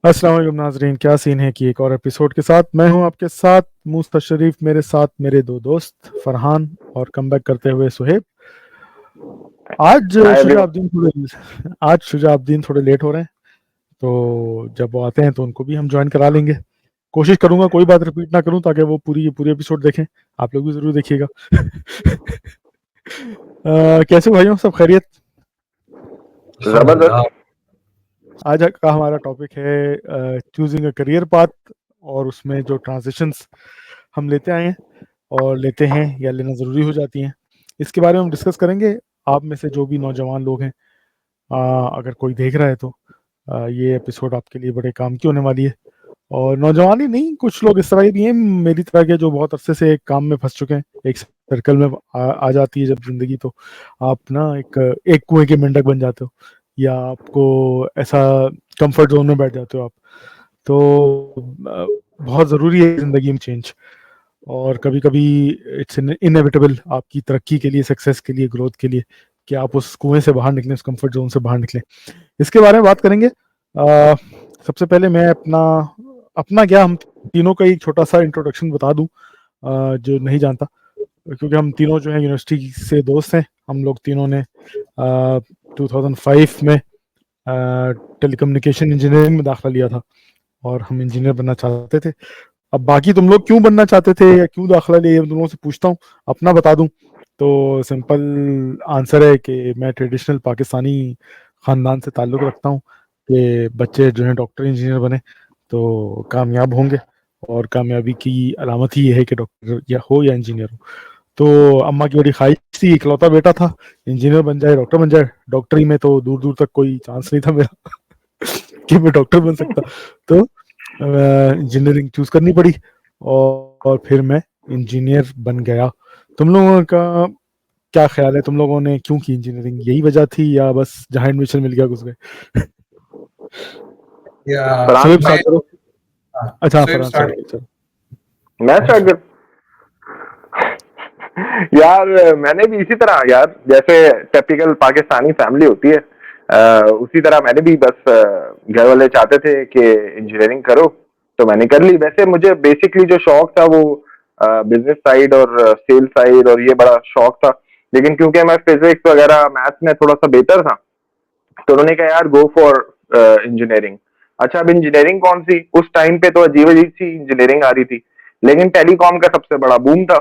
अस्सलाम वालेकुम नाजरीन, क्या सीन है कि एक और एपिसोड के साथ मैं हूं आपके साथ मुस्तफा शरीफ, मेरे साथ मेरे दो दोस्त फरहान और कमबैक करते हुए सुहेब। आज हाय एवरीवन। शुजाउद्दीन थोड़े आज शुजाउद्दीन थोड़े लेट हो रहे हैं, तो जब वो आते हैं तो उनको भी हम ज्वाइन करा लेंगे। कोशिश करूंगा कोई बात रिपीट ना करूं ताकि वो पूरी एपिसोड देखें। आप लोग भी जरूर देखिएगा। कैसे हो भाइयों, सब खैरियत? जबरदस्त। अल्हम्दुलिल्लाह। आज का हमारा टॉपिक है चूजिंग अ करियर पाथ, और उसमें जो ट्रांजिशंस हम लेते आए हैं और लेते हैं या लेना ज़रूरी हो जाती हैं, इसके बारे में हम डिस्कस करेंगे। आप में से जो भी नौजवान लोग हैं, अगर कोई देख रहा है तो ये एपिसोड आपके लिए बड़े काम की होने वाली है। और नौजवान ही नहीं, कुछ लोग इस तरह भी हैं मेरी तरह के जो बहुत अरसे से एक काम में फंस चुके हैं, एक सर्कल में आ जाती है जब जिंदगी, तो आप ना एक कुएं के मेंढक बन जाते हो, या आपको ऐसा कंफर्ट जोन में बैठ जाते हो आप। तो बहुत ज़रूरी है ज़िंदगी में चेंज, और कभी कभी इट्स इनएविटेबल आपकी तरक्की के लिए, सक्सेस के लिए, ग्रोथ के लिए, कि आप उस कुएं से बाहर निकलें, उस कंफर्ट जोन से बाहर निकलें। इसके बारे में बात करेंगे। सबसे पहले मैं अपना अपना क्या, हम तीनों का एक छोटा सा इंट्रोडक्शन बता दूं, जो नहीं जानता, क्योंकि हम तीनों जो है यूनिवर्सिटी से दोस्त हैं। हम लोग तीनों ने 2005 में टेलीकम्युनिकेशन इंजीनियरिंग में दाखिला लिया था, और हम इंजीनियर बनना चाहते थे। अब बाकी तुम लोग क्यों बनना चाहते थे या क्यों दाखिला लिए, तुम लोगों से पूछता हूँ, अपना बता दूं तो सिंपल आंसर है कि मैं ट्रेडिशनल पाकिस्तानी ख़ानदान से ताल्लुक़ रखता हूँ कि बच्चे जो हैं डॉक्टर इंजीनियर बने तो कामयाब होंगे, और कामयाबी की अलामत ही ये है कि डॉक्टर या हो या इंजीनियर हो। तो अम्मा की बड़ी ख्वाहिश थी, इकलौता बेटा था, इंजीनियर बन जाए, डॉक्टर बन जाए। डॉक्टरी में तो दूर दूर तक कोई चांस नहीं था मेरा कि मैं डॉक्टर बन सकता। तो इंजीनियरिंग चूज करनी पड़ी, और फिर मैं इंजीनियर बन गया। तुम लोगों का क्या ख्याल है, तुम लोगों ने क्यों की इंजीनियरिंग? यही वजह थी या बस जहां एडमिशन मिल गया घुस गए? या फरहान, सुहेब मैं स्टार्ट करो। अच्छा, सोएब फरहान स्टार्ट स्टार्ट। करो, चलो। मैं स्टार्ट कर। यार, मैंने भी इसी तरह, यार जैसे टिपिकल पाकिस्तानी फैमिली होती है, उसी तरह मैंने भी बस घर वाले चाहते थे कि इंजीनियरिंग करो, तो मैंने कर ली। वैसे मुझे बेसिकली जो शौक था वो बिजनेस साइड और सेल साइड और ये बड़ा शौक था, लेकिन क्योंकि मैं फिजिक्स वगैरह मैथ्स में थोड़ा सा बेहतर था, तो उन्होंने कहा यार गो फॉर इंजीनियरिंग। अच्छा, अब इंजीनियरिंग कौन सी, उस टाइम पे तो अजीब अजीब सी इंजीनियरिंग आ रही थी, लेकिन टेलीकॉम का सबसे बड़ा बूम था।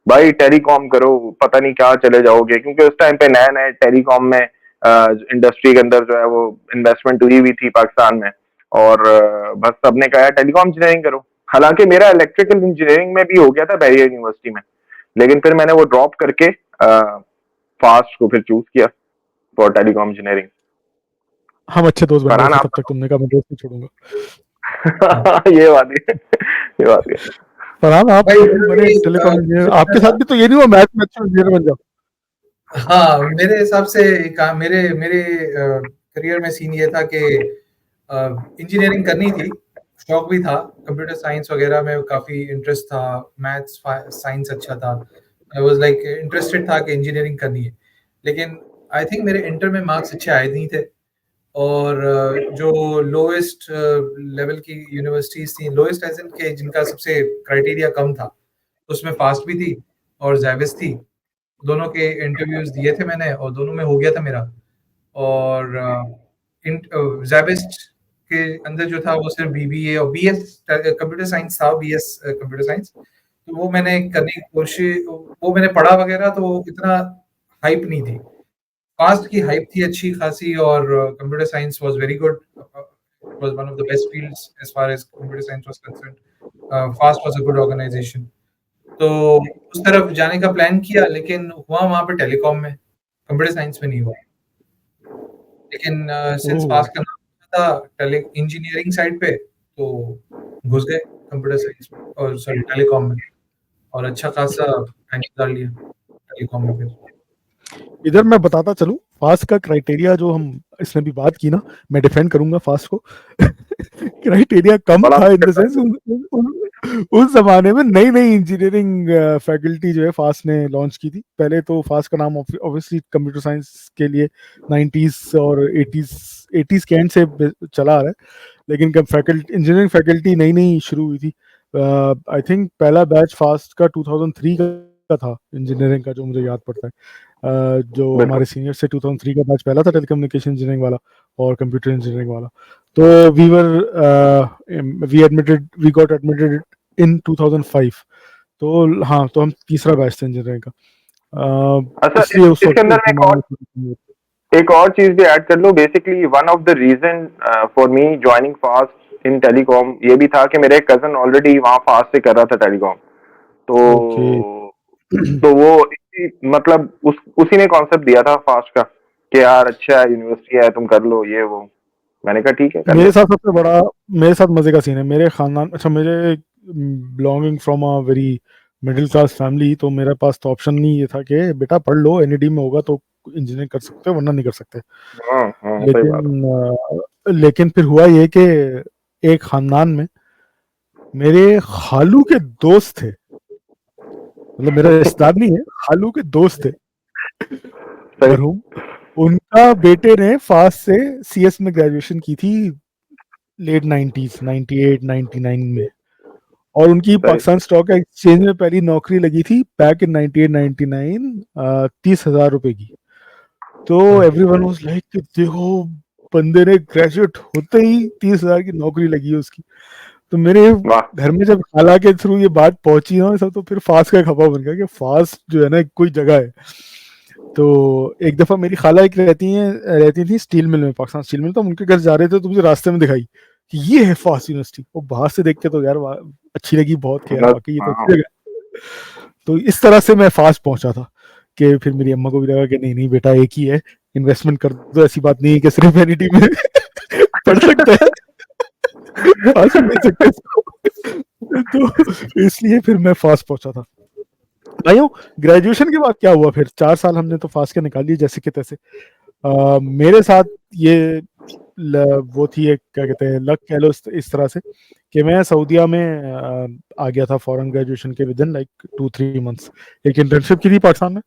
भाई टेलीकॉम करो, पता नहीं क्या चले जाओगे, क्योंकि उस टाइम पे नया नया टेलीकॉम में इंडस्ट्री के अंदर जो है वो इन्वेस्टमेंट हुई हुई थी पाकिस्तान में, और बस सबने कहा टेलीकॉम इंजीनियरिंग करो। हालांकि मेरा इलेक्ट्रिकल इंजीनियरिंग में भी हो गया था बैरियर यूनिवर्सिटी में, लेकिन फिर मैंने वो ड्रॉप करके फास्ट को फिर चूज किया फॉर टेलीकॉम इंजीनियरिंग। हम अच्छे दोस्त बन गए फरहान थे आप तब तक, तुमने कहा मैं दोस्त नहीं छोड़ूंगा। हाँ। ये बात है, ये बात है। फरहान, आप भाई बने टेलीकॉम इंजीनियर, आपके साथ भी तो ये नहीं हुआ मैथ में अच्छा इंजीनियर बन जाओ? हाँ, मेरे हिसाब से मेरे मेरे करियर में सीन ये था कि इंजीनियरिंग करनी थी, शौक भी था, कंप्यूटर साइंस वगैरह में काफी इंटरेस्ट था, मैथ्स साइंस अच्छा था। आई वाज लाइक इंटरेस्टेड था कि इंजीनियरिंग करनी है, लेकिन आई थिंक मेरे इंटर में मार्क्स अच्छे आए नहीं थे, और जो लोएस्ट लेवल की यूनिवर्सिटीज थी, लोएस्ट एज इन के जिनका सबसे क्राइटेरिया कम था, उसमें फास्ट भी थी और जैविस थी। दोनों के इंटरव्यूज दिए थे मैंने और दोनों में हो गया था मेरा। और जैविस्ट के अंदर जो था वो सिर्फ बीबीए और बीएस कंप्यूटर साइंस था, बीएस कंप्यूटर साइंस। तो वो मैंने करने की कोशिश, वो मैंने पढ़ा वगैरह, तो इतना हाइप नहीं थी। फास्ट की हाइप थी अच्छी खासी, और computer science was very good, was one of the best fields as far as computer science was concerned. FAST was a good organisation. तो उस तरफ जाने का प्लान किया, लेकिन हुआ वहां पे टेलीकॉम में, कंप्यूटर साइंस में नहीं हुआ। लेकिन सिंस ओह। पास करना था टेली इंजीनियरिंग साइड पे, तो घुस गए कंप्यूटर साइंस में, और सॉरी टेलीकॉम में, और अच्छा खासा टाइम निकाल लिया टेलीकॉम में फिर। इधर मैं बताता चलूं, फास्ट का क्राइटेरिया जो हम इसमें भी बात की ना, मैं डिफेंड करूंगा फास्ट को। क्राइटेरिया कम बड़ा था इन द मुश्किल सेंस, उस जमाने में नई नई इंजीनियरिंग फैकल्टी जो है फास्ट ने लॉन्च की थी। पहले तो फास्ट का नाम ऑब्वियसली कंप्यूटर साइंस के लिए 90s और 80s के एंड से चला आ रहा है, लेकिन कब फैकल्टी इंजीनियरिंग फैकल्टी नई नई शुरू हुई थी, आई थिंक पहला बैच फास्ट का 2003 का था इंजीनियरिंग का, जो मुझे याद पड़ता है। जो बिल्कुल। हमारे सीनियर से 2003 का बैच पहला था टेलीकम्युनिकेशन इंजीनियरिंग वाला और कंप्यूटर इंजीनियरिंग वाला। तो वी गॉट एडमिटेड इन 2005। तो हाँ, तो हम तीसरा बैच थे इंजीनियरिंग का। अच्छा, इसलिए उस इसके अंदर वक्त एक और चीज भी ऐड कर लूं। Basically one of the reason for me joining FAST in telecom ये भी था कि मेरे कजन ऑलरेडी वहाँ फास्ट से कर रहा था टेलीकॉम। ओके। तो वो मतलब उसी ने कॉन्सेप्ट दिया था फास्ट का कि यार अच्छा यूनिवर्सिटी है, तुम कर लो ये वो। मैंने कहा ठीक है कर मेरे लेते साथ सबसे बड़ा, मेरे साथ मजे का सीन है। मेरे खानदान, अच्छा, मेरे belonging from a very middle class family, तो मेरे पास तो ऑप्शन नहीं ये था कि बेटा पढ़ लो, एनईडी में होगा तो इंजीनियरिंग कर सकते हो वरना नहीं कर सकते। हाँ, सही बात है। लेकिन फिर हुआ ये कि एक खानदान में मेरे खालू के दोस्त थे, मतलब मेरा रिश्तेदार नहीं है, खालू के दोस्त थे सही। मरहूम। उनका बेटे ने फास्ट से सीएस में ग्रेजुएशन की थी लेट 90s, 98 99 में। और उनकी सही। पाकिस्तान स्टॉक एक्सचेंज में पहली नौकरी लगी थी बैक इन 98 99, 30,000 रुपए की। तो एवरीवन वाज लाइक, देखो बंदे ने ग्रेजुएट होते ही 30,000 की नौकरी लगी है उसकी। तो मेरे वाह। घर में जब खाला के थ्रू ये बात पहुंची ना सब, तो फिर फास्ट का खबर बन गया कि फास्ट जो है ना कोई जगह है। तो एक दफा मेरी खाला एक रहती थी स्टील मिल में, पाकिस्तान स्टील मिल। तो हम उनके घर जा रहे थे तो मुझे रास्ते में दिखाई कि ये है फास्ट यूनिवर्सिटी। वो बाहर से देख के तो यार अच्छी लगी बहुत, कि यार वाकई ये तो हाँ, अच्छी जगह है। तो इस तरह से मैं फास्ट पहुंचा था कि फिर मेरी अम्मा को भी लगा कि नहीं नहीं बेटा एक ही है, इन्वेस्टमेंट कर दो, ऐसी बात नहीं है कि सिर्फ एनईटी में पढ़ सकता है, फास्ट भी मिल सकता है इसको। तो इसलिए फिर मैं फास्ट पहुंचा था। भाइयों, ग्रेजुएशन के बाद क्या हुआ फिर? 4 साल हमने तो फास्ट के निकाल लिए जैसे कि तैसे। मेरे साथ ये वो थी एक, क्या कहते हैं, लक कह लो इस तरह से, कि मैं सऊदीया में आ गया था फॉरेन ग्रेजुएशन के विद इन लाइक 2-3 मंथ्स। एक इंटर्नशिप की थी पाकिस्तान में,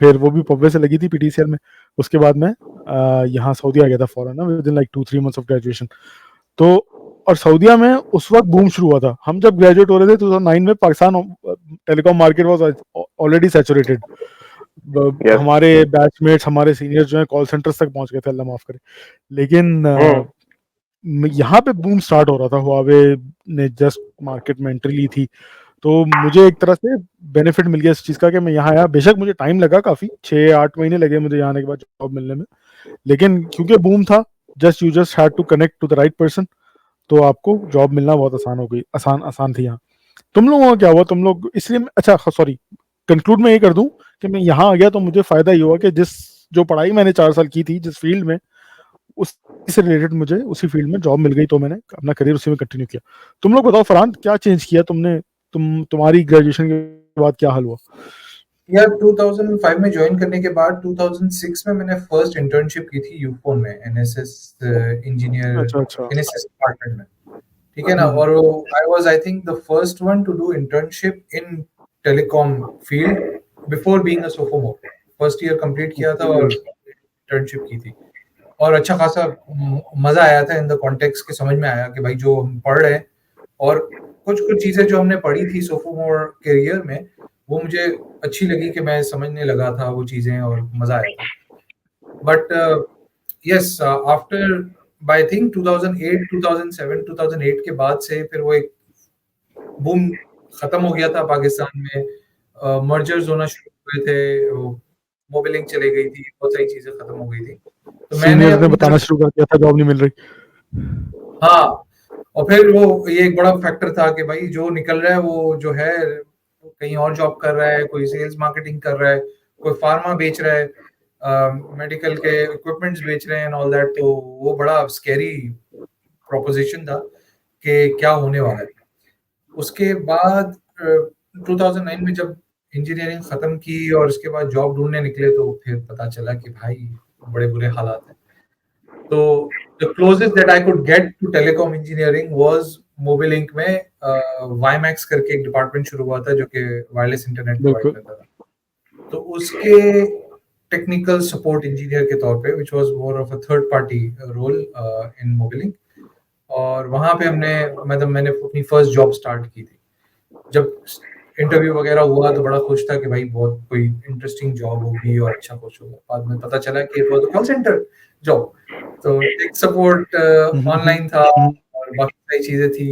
फिर वो भी पब्वे से लगी थी पीटीसीएल में। उसके बाद मैं यहाँ सऊदी आ गया था फॉरेन ना with in like 2-3 months of graduation. तो और सऊदीया में उस वक्त बूम शुरू हुआ था। हम जब ग्रेजुएट हो रहे थे 2009 में, Pakistan telecom market was already saturated. Yes. हमारे बैचमेट्स, हमारे सीनियर्स जो है कॉल सेंटर्स तक पहुंच गए थे, अल्लाह माफ करे। लेकिन यहाँ पे बूम स्टार्ट हो रहा था, हुआवे ने जस्ट मार्केट में एंट्री ली थी। तो मुझे एक तरह से बेनिफिट मिल गया इस चीज़ का कि मैं यहाँ आया। बेशक मुझे टाइम लगा, काफ़ी 6-8 महीने लगे मुझे यहाँ आने के बाद जॉब मिलने में, लेकिन क्योंकि बूम था, you just had to connect to the right person, तो आपको जॉब मिलना बहुत आसान हो गई, आसान आसान थी यहाँ। तुम लोगों का क्या हुआ? तुम लोग इसलिए, अच्छा सॉरी, कंक्लूड मैं ये कर दूं कि मैं यहाँ आ गया तो मुझे फायदा ये हुआ कि जो पढ़ाई मैंने 4 साल की थी जिस फील्ड में, उस से रिलेटेड मुझे उसी फील्ड में जॉब मिल गई, तो मैंने अपना करियर उसी में कंटिन्यू किया। तुम लोग बताओ फरहान, क्या चेंज किया तुमने? तुम्हारी ग्रेजुएशन के बाद क्या हाल हुआ? यार 2005 में ज्वाइन करने के बाद 2006 में मैंने फर्स्ट इंटर्नशिप की थी यूफोन में, एनएसएस इंजीनियर, अच्छा अच्छा। एनएसएस डिपार्टमेंट में, ठीक है ना। और I was I think the first one to do internship in telecom field before being a sophomore. First year complete किया था और इंटर्नशिप की थी, और अच्छा खासा मजा आया था इन द कॉन्टेक्स्ट के, समझ में आया कि भाई जो हम पढ़ रहे हैं और कुछ कुछ चीजें जो हमने पढ़ी थी सोफोमोर करियर में, वो मुझे अच्छी लगी कि मैं समझने लगा था वो चीजें और मजा आया था। But yes, after I think 2008 2007 2008 के बाद से फिर वो एक बूम खत्म हो गया था पाकिस्तान में। मर्जर्स होना शुरू हुए थे, मोबिलिंग चली गई थी, बहुत सारी चीजें खत्म हो गई थी। तो मैंने सीनियर्स ने अपनी बताना तरफ, शुरू कर दिया था जॉब नहीं मिल रही। हाँ, और फिर वो ये एक बड़ा फैक्टर था कि भाई जो निकल रहा है वो जो है कहीं और जॉब कर रहा है, कोई सेल्स मार्केटिंग कर रहा है, कोई फार्मा बेच रहा है, मेडिकल के इक्विपमेंट्स बेच रहे हैं एंड ऑल दैट। तो वो बड़ा स्कैरी प्रोपोजिशन था कि क्या होने वाला है। उसके बाद 2009 में जब इंजीनियरिंग खत्म की और उसके बाद जॉब ढूंढने निकले, तो फिर पता चला कि भाई बड़े बुरे हालात हैं। तो the closest that I could get to telecom engineering was Mobilink में वाईमैक्स करके एक डिपार्टमेंट शुरू हुआ था जो कि वायरलेस इंटरनेट प्रोवाइड बिल्कुल। करता था। तो उसके टेक्निकल सपोर्ट इंजीनियर के तौर पे, which was more of a third party role in Mobilink, और वहाँ पे मैंने अपनी फर्स्ट जॉब स्टार्ट की थी। जब इंटरव्यू वगैरह हुआ तो बड़ा खुश था कि भाई बहुत कोई इंटरेस्टिंग जॉब होगी और अच्छा कुछ होगा। बाद में पता चला कि वो तो कॉल सेंटर जॉब, तो टेक सपोर्ट ऑनलाइन था और बाकी सारी चीजें थी,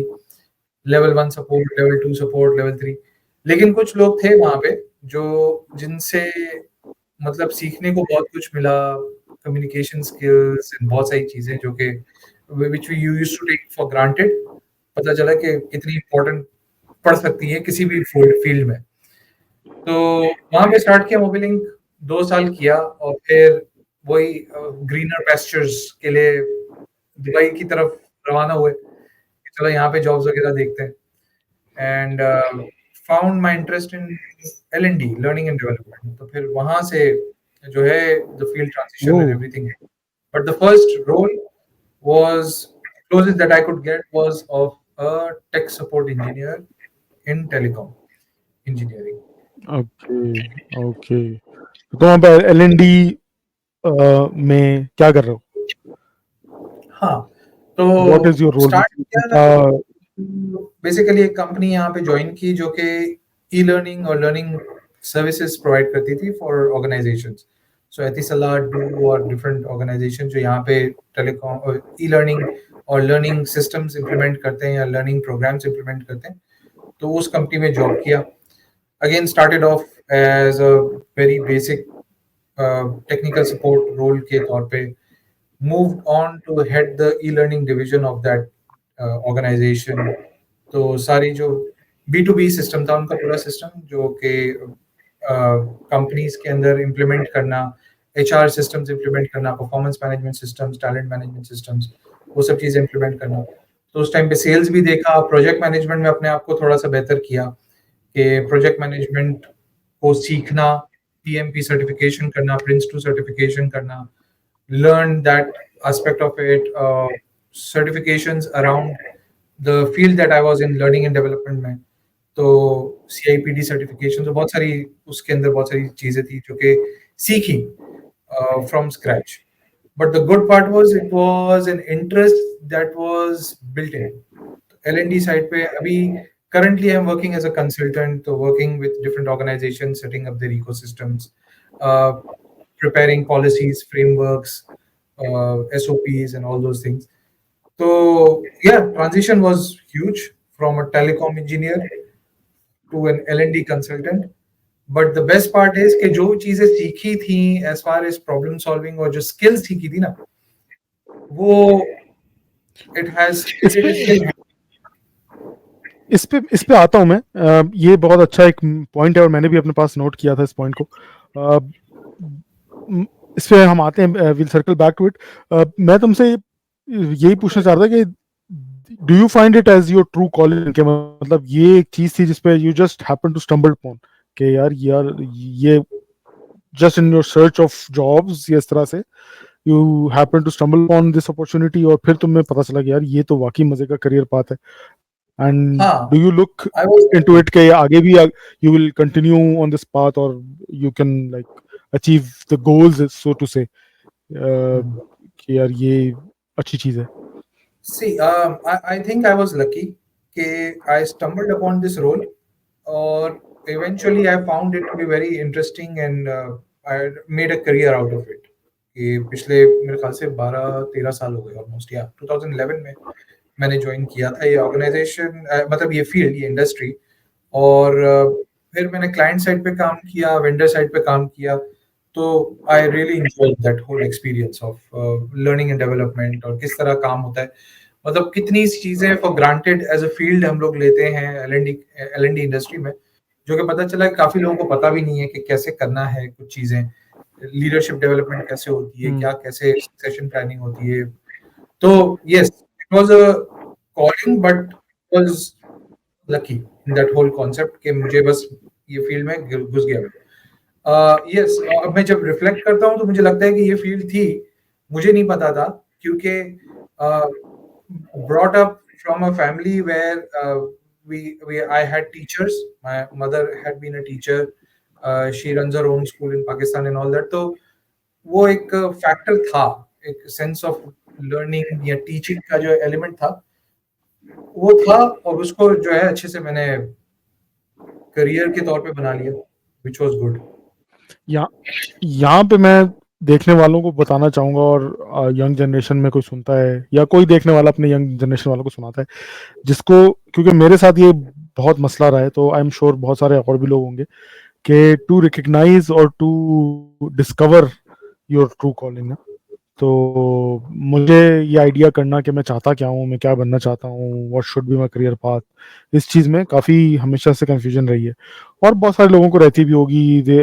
level 1 support, level 2 support, level 3। लेकिन कुछ लोग थे वहाँ पे जो जिनसे मतलब सीखने को बहुत कुछ मिला, कम्युनिकेशन स्किल्स एंड बहुत सारी चीजें जो कि which we used to take for granted, पता चला कि कितनी इम्पोर्टेंट पड़ सकती है किसी भी फील्ड में। तो वहाँ पे स्टार्ट किया मोबिलिंक, 2 साल किया और फिर वही ग्रीनर पेस्चर्स के लिए दुबई की तरफ रवाना हुए कि चलो यहाँ पे जॉब्स वगैरह देखते हैं। And found my interest in L&D, learning and development. तो फिर वहाँ से जो है the field transition and everything. But the first role was closest that I could get was of a tech support engineer in telecom engineering. Okay okay. तो वहाँ पे L&D में क्या कर रहे हो? हाँ, व्हाट इज तो योर रोल? स्टार्ट किया बेसिकली एक कंपनी यहाँ पे ज्वाइन की जो कि ई-लर्निंग और लर्निंग सर्विसेज प्रोवाइड करती थी फॉर ऑर्गेनाइजेशंस। सो एतिसलाह, डू और डिफरेंट ऑर्गेनाइजेशन जो यहाँ पे टेलीकॉम और ई-लर्निंग और लर्निंग सिस्टम्स इंप्लीमेंट करते हैं या लर्निंग प्रोग्राम्स इंप्लीमेंट करते हैं, तो उस कंपनी में जॉब किया। Again started off as a very basic technical support role के तौर पे, moved on to head the e-learning division of that organization। तो सारी जो B2B सिस्टम था उनका पूरा सिस्टम जो कि कंपनीज के अंदर इम्प्लीमेंट करना, HR सिस्टम्स इम्प्लीमेंट करना, performance management systems, talent management systems, वो सब चीजें इम्प्लीमेंट करना। तो उस टाइम पे सेल्स भी देखा, प्रोजेक्ट मैनेजमेंट में अपने आप को थोड़ा सा बेहतर किया कि प्रोजेक्ट मैनेजमेंट को सीखना, PMP सर्टिफिकेशन करना, Prince2 सर्टिफिकेशन करना, learn that aspect of it, certifications around the field that I was in, learning and development में। तो CIPD सर्टिफिकेशन, तो बहुत सारी उसके अंदर बहुत सारी चीजें थी जो कि सीखी from scratch। But the good part was it was an interest that was built in। L&D side पे अभी currently I'm working as a consultant, so working with different organizations, setting up their ecosystems, preparing policies, frameworks, SOPs and all those things। So yeah, transition was huge from a telecom engineer to an L&D consultant। But the best part is कि जो चीजें सीखी थी as far as problem solving और जो skills सीखी थी ना, वो it has इस पे आता हूँ मैं। ये बहुत अच्छा एक पॉइंट है और मैंने भी अपने पास नोट किया था इस पॉइंट को। इस पे हम आते हैं, will circle back to it. मैं तुमसे यही पूछना चाह रहा था कि do you find it as your true calling? के मतलब ये एक चीज थी जिसपे you just happen to stumble upon कि यार ये just in your search of jobs या इस तरह से you happen to stumble upon this opportunity और फिर तुम्हें पता चला कि यार ये तो वाकई मजे का करियर पाथ है? And do you look into it कि आगे भी you will continue on this path or you can like achieve the goals, so to say, कि यार ये अच्छी चीज है? See, I think I was lucky कि I stumbled upon this role और eventually I found it to be very interesting and I made a career out of it। कि पिछले मेरे ख्याल से 12-13 साल हो गए ऑलमोस्ट, या 2011 में मैंने ज्वाइन किया था ये ऑर्गेनाइजेशन, मतलब ये फील्ड, ये इंडस्ट्री। और फिर मैंने क्लाइंट साइड पे काम किया, वेंडर साइड पे काम किया। तो I really enjoyed that whole experience of learning and development और किस तरह काम होता है। मतलब कितनी चीजें for granted as a field हम लोग लेते हैं एल एंड डी इंडस्ट्री में, जो कि पता चला कि काफी लोगों को पता भी नहीं है कि कैसे करना है कुछ चीजें। लीडरशिप डेवलपमेंट कैसे होती है, क्या कैसे सेशन प्लानिंग होती है। तो yes, it was a calling but was lucky in that whole concept कि मुझे बस ये फील्ड में घुस गया। यस, अब मैं जब रिफ्लेक्ट करता हूँ तो मुझे लगता है कि ये फील्ड थी, मुझे नहीं पता था क्योंकि brought up from a family where I had teachers. My mother had been a teacher. She runs her own school in Pakistan and all that. तो वो एक फैक्टर था, एक सेंस ऑफ लर्निंग या टीचिंग का जो एलिमेंट था वो था, और उसको जो है अच्छे से मैंने करियर के तौर पे बना लिया, व्हिच वाज गुड। यहाँ पे मैं देखने वालों को बताना चाहूँगा, और यंग जनरेशन में कोई सुनता है या कोई देखने वाला अपने यंग जनरेशन वालों को सुनाता है, जिसको, क्योंकि मेरे साथ ये बहुत मसला रहा है, तो आई एम श्योर बहुत सारे और भी लोग होंगे, कि टू रिकग्नाइज और to discover your true calling ना। तो मुझे ये आइडिया करना कि मैं चाहता क्या हूँ, मैं क्या बनना चाहता हूँ, what should be my career path, इस चीज़ में काफ़ी हमेशा से कंफ्यूजन रही है, और बहुत सारे लोगों को रहती भी होगी। दे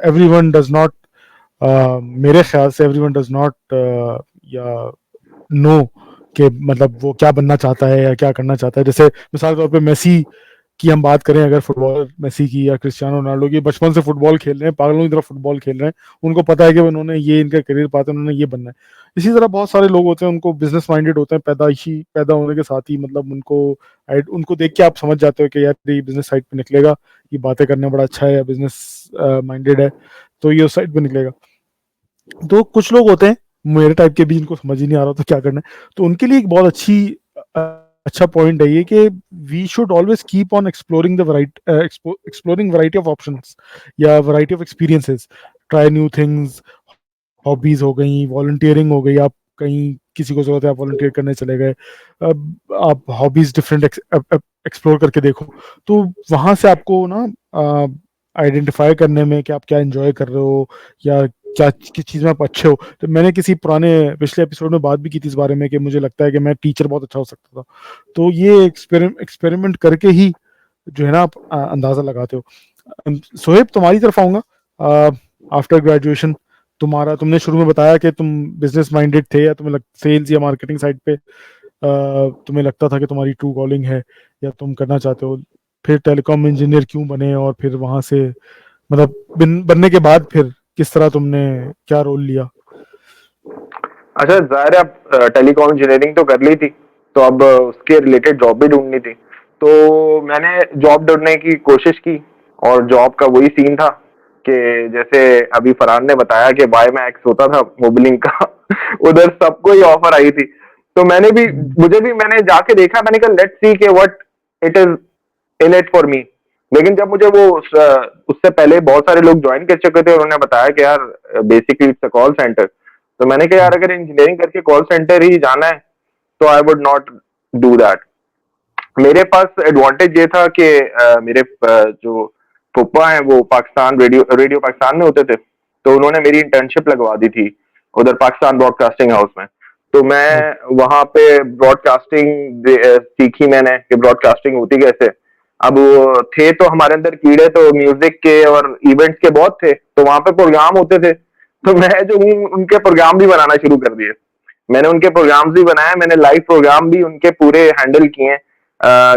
एवरीवन डज नॉट, मेरे ख्याल से एवरीवन डज नॉट या नो कि मतलब वो क्या बनना चाहता है या क्या करना चाहता है। जैसे मिसाल के तौर पे मेसी की हम बात करें, अगर फुटबॉलर मेसी की या क्रिस्टियानो रोनाल्डो की, बचपन से फुटबॉल खेल रहे हैं, पागलों की तरह फुटबॉल खेल रहे हैं, उनको पता है कि उन्होंने ये इनका करियर पाथ है, उन्होंने ये बनना है। इसी तरह बहुत सारे लोग होते हैं, उनको बिजनेस माइंडेड होते हैं, पैदा होने के साथ ही, मतलब उनको देख के आप समझ जाते हो कि यार ये बिजनेस साइड पे निकलेगा, ये बातें करने में बड़ा अच्छा है, या बिजनेस माइंडेड है, तो ये उस साइड पे निकलेगा। तो कुछ लोग होते हैं मेरे टाइप के भी, जिनको समझ ही नहीं आ रहा तो क्या करना है, तो उनके लिए एक बहुत अच्छा पॉइंट है ये कि we should always keep on exploring the exploring variety of options या variety of experiences, try new things. Hobbies हो गई, वॉलंटियरिंग हो गई, आप कहीं किसी को जरूरत है, आप वॉलंटियर करने चले गए, अब आप हॉबीज डिफरेंट एक्सप्लोर करके देखो, तो वहां से आपको ना आइडेंटिफाई करने में कि आप क्या एंजॉय कर रहे हो, या क्या किस चीज़ में आप अच्छे हो। तो मैंने किसी पुराने पिछले एपिसोड में बात भी की थी इस बारे में कि मुझे लगता है कि मैं टीचर बहुत अच्छा हो सकता था। तो ये एक्सपेरिमेंट करके ही जो है ना आप अंदाजा लगाते हो। सोहेब, तुम्हारी तरफ आऊंगा। आफ्टर ग्रेजुएशन तुमने शुरू में बताया कि तुम बिजनेस माइंडेड थे, या तुम्हें सेल्स या मार्केटिंग साइड पे तुम्हें लगता था कि तुम्हारी ट्रू कॉलिंग है या तुम करना चाहते हो। फिर टेलीकॉम इंजीनियर क्यों बने, और फिर वहां से मतलब बनने के बाद फिर किस तरह तुमने क्या रोल लिया? अच्छा, जाहिर है अब टेलीकॉम इंजीनियरिंग तो कर ली थी, तो अब उसके रिलेटेड जॉब भी ढूंढनी थी। तो मैंने जॉब ढूंढने की कोशिश की, और जॉब का वही सीन था कि जैसे अभी फरहान ने बताया कि वाई मैक्स होता था मोबिलिंग का उधर सबको ही ऑफर आई थी। तो मैंने जाके देखा, मैंने कहा लेट्स सी के what it is in it for me. लेकिन जब मुझे उससे पहले बहुत सारे लोग ज्वाइन कर चुके थे, उन्होंने बताया कि यार basically it's a call centre. तो मैंने कहा यार अगर इंजीनियरिंग करके कॉल सेंटर ही जाना है तो I would not do that. मेरे पास एडवांटेज ये था कि मेरे जो फूफा हैं वो पाकिस्तान रेडियो पाकिस्तान में होते थे, तो उन्होंने मेरी इंटर्नशिप लगवा दी थी उधर पाकिस्तान ब्रॉडकास्टिंग हाउस में। तो मैं वहां पे ब्रॉडकास्टिंग सीखी मैंने कि ब्रॉडकास्टिंग होती कैसे। अब वो थे तो हमारे अंदर कीड़े तो म्यूजिक के और इवेंट्स के बहुत थे, तो वहां पे प्रोग्राम होते थे, तो मैं जो हूँ उनके प्रोग्राम भी बनाना शुरू कर दिए। मैंने उनके प्रोग्राम्स भी बनाए, मैंने लाइव प्रोग्राम भी उनके पूरे हैंडल किए,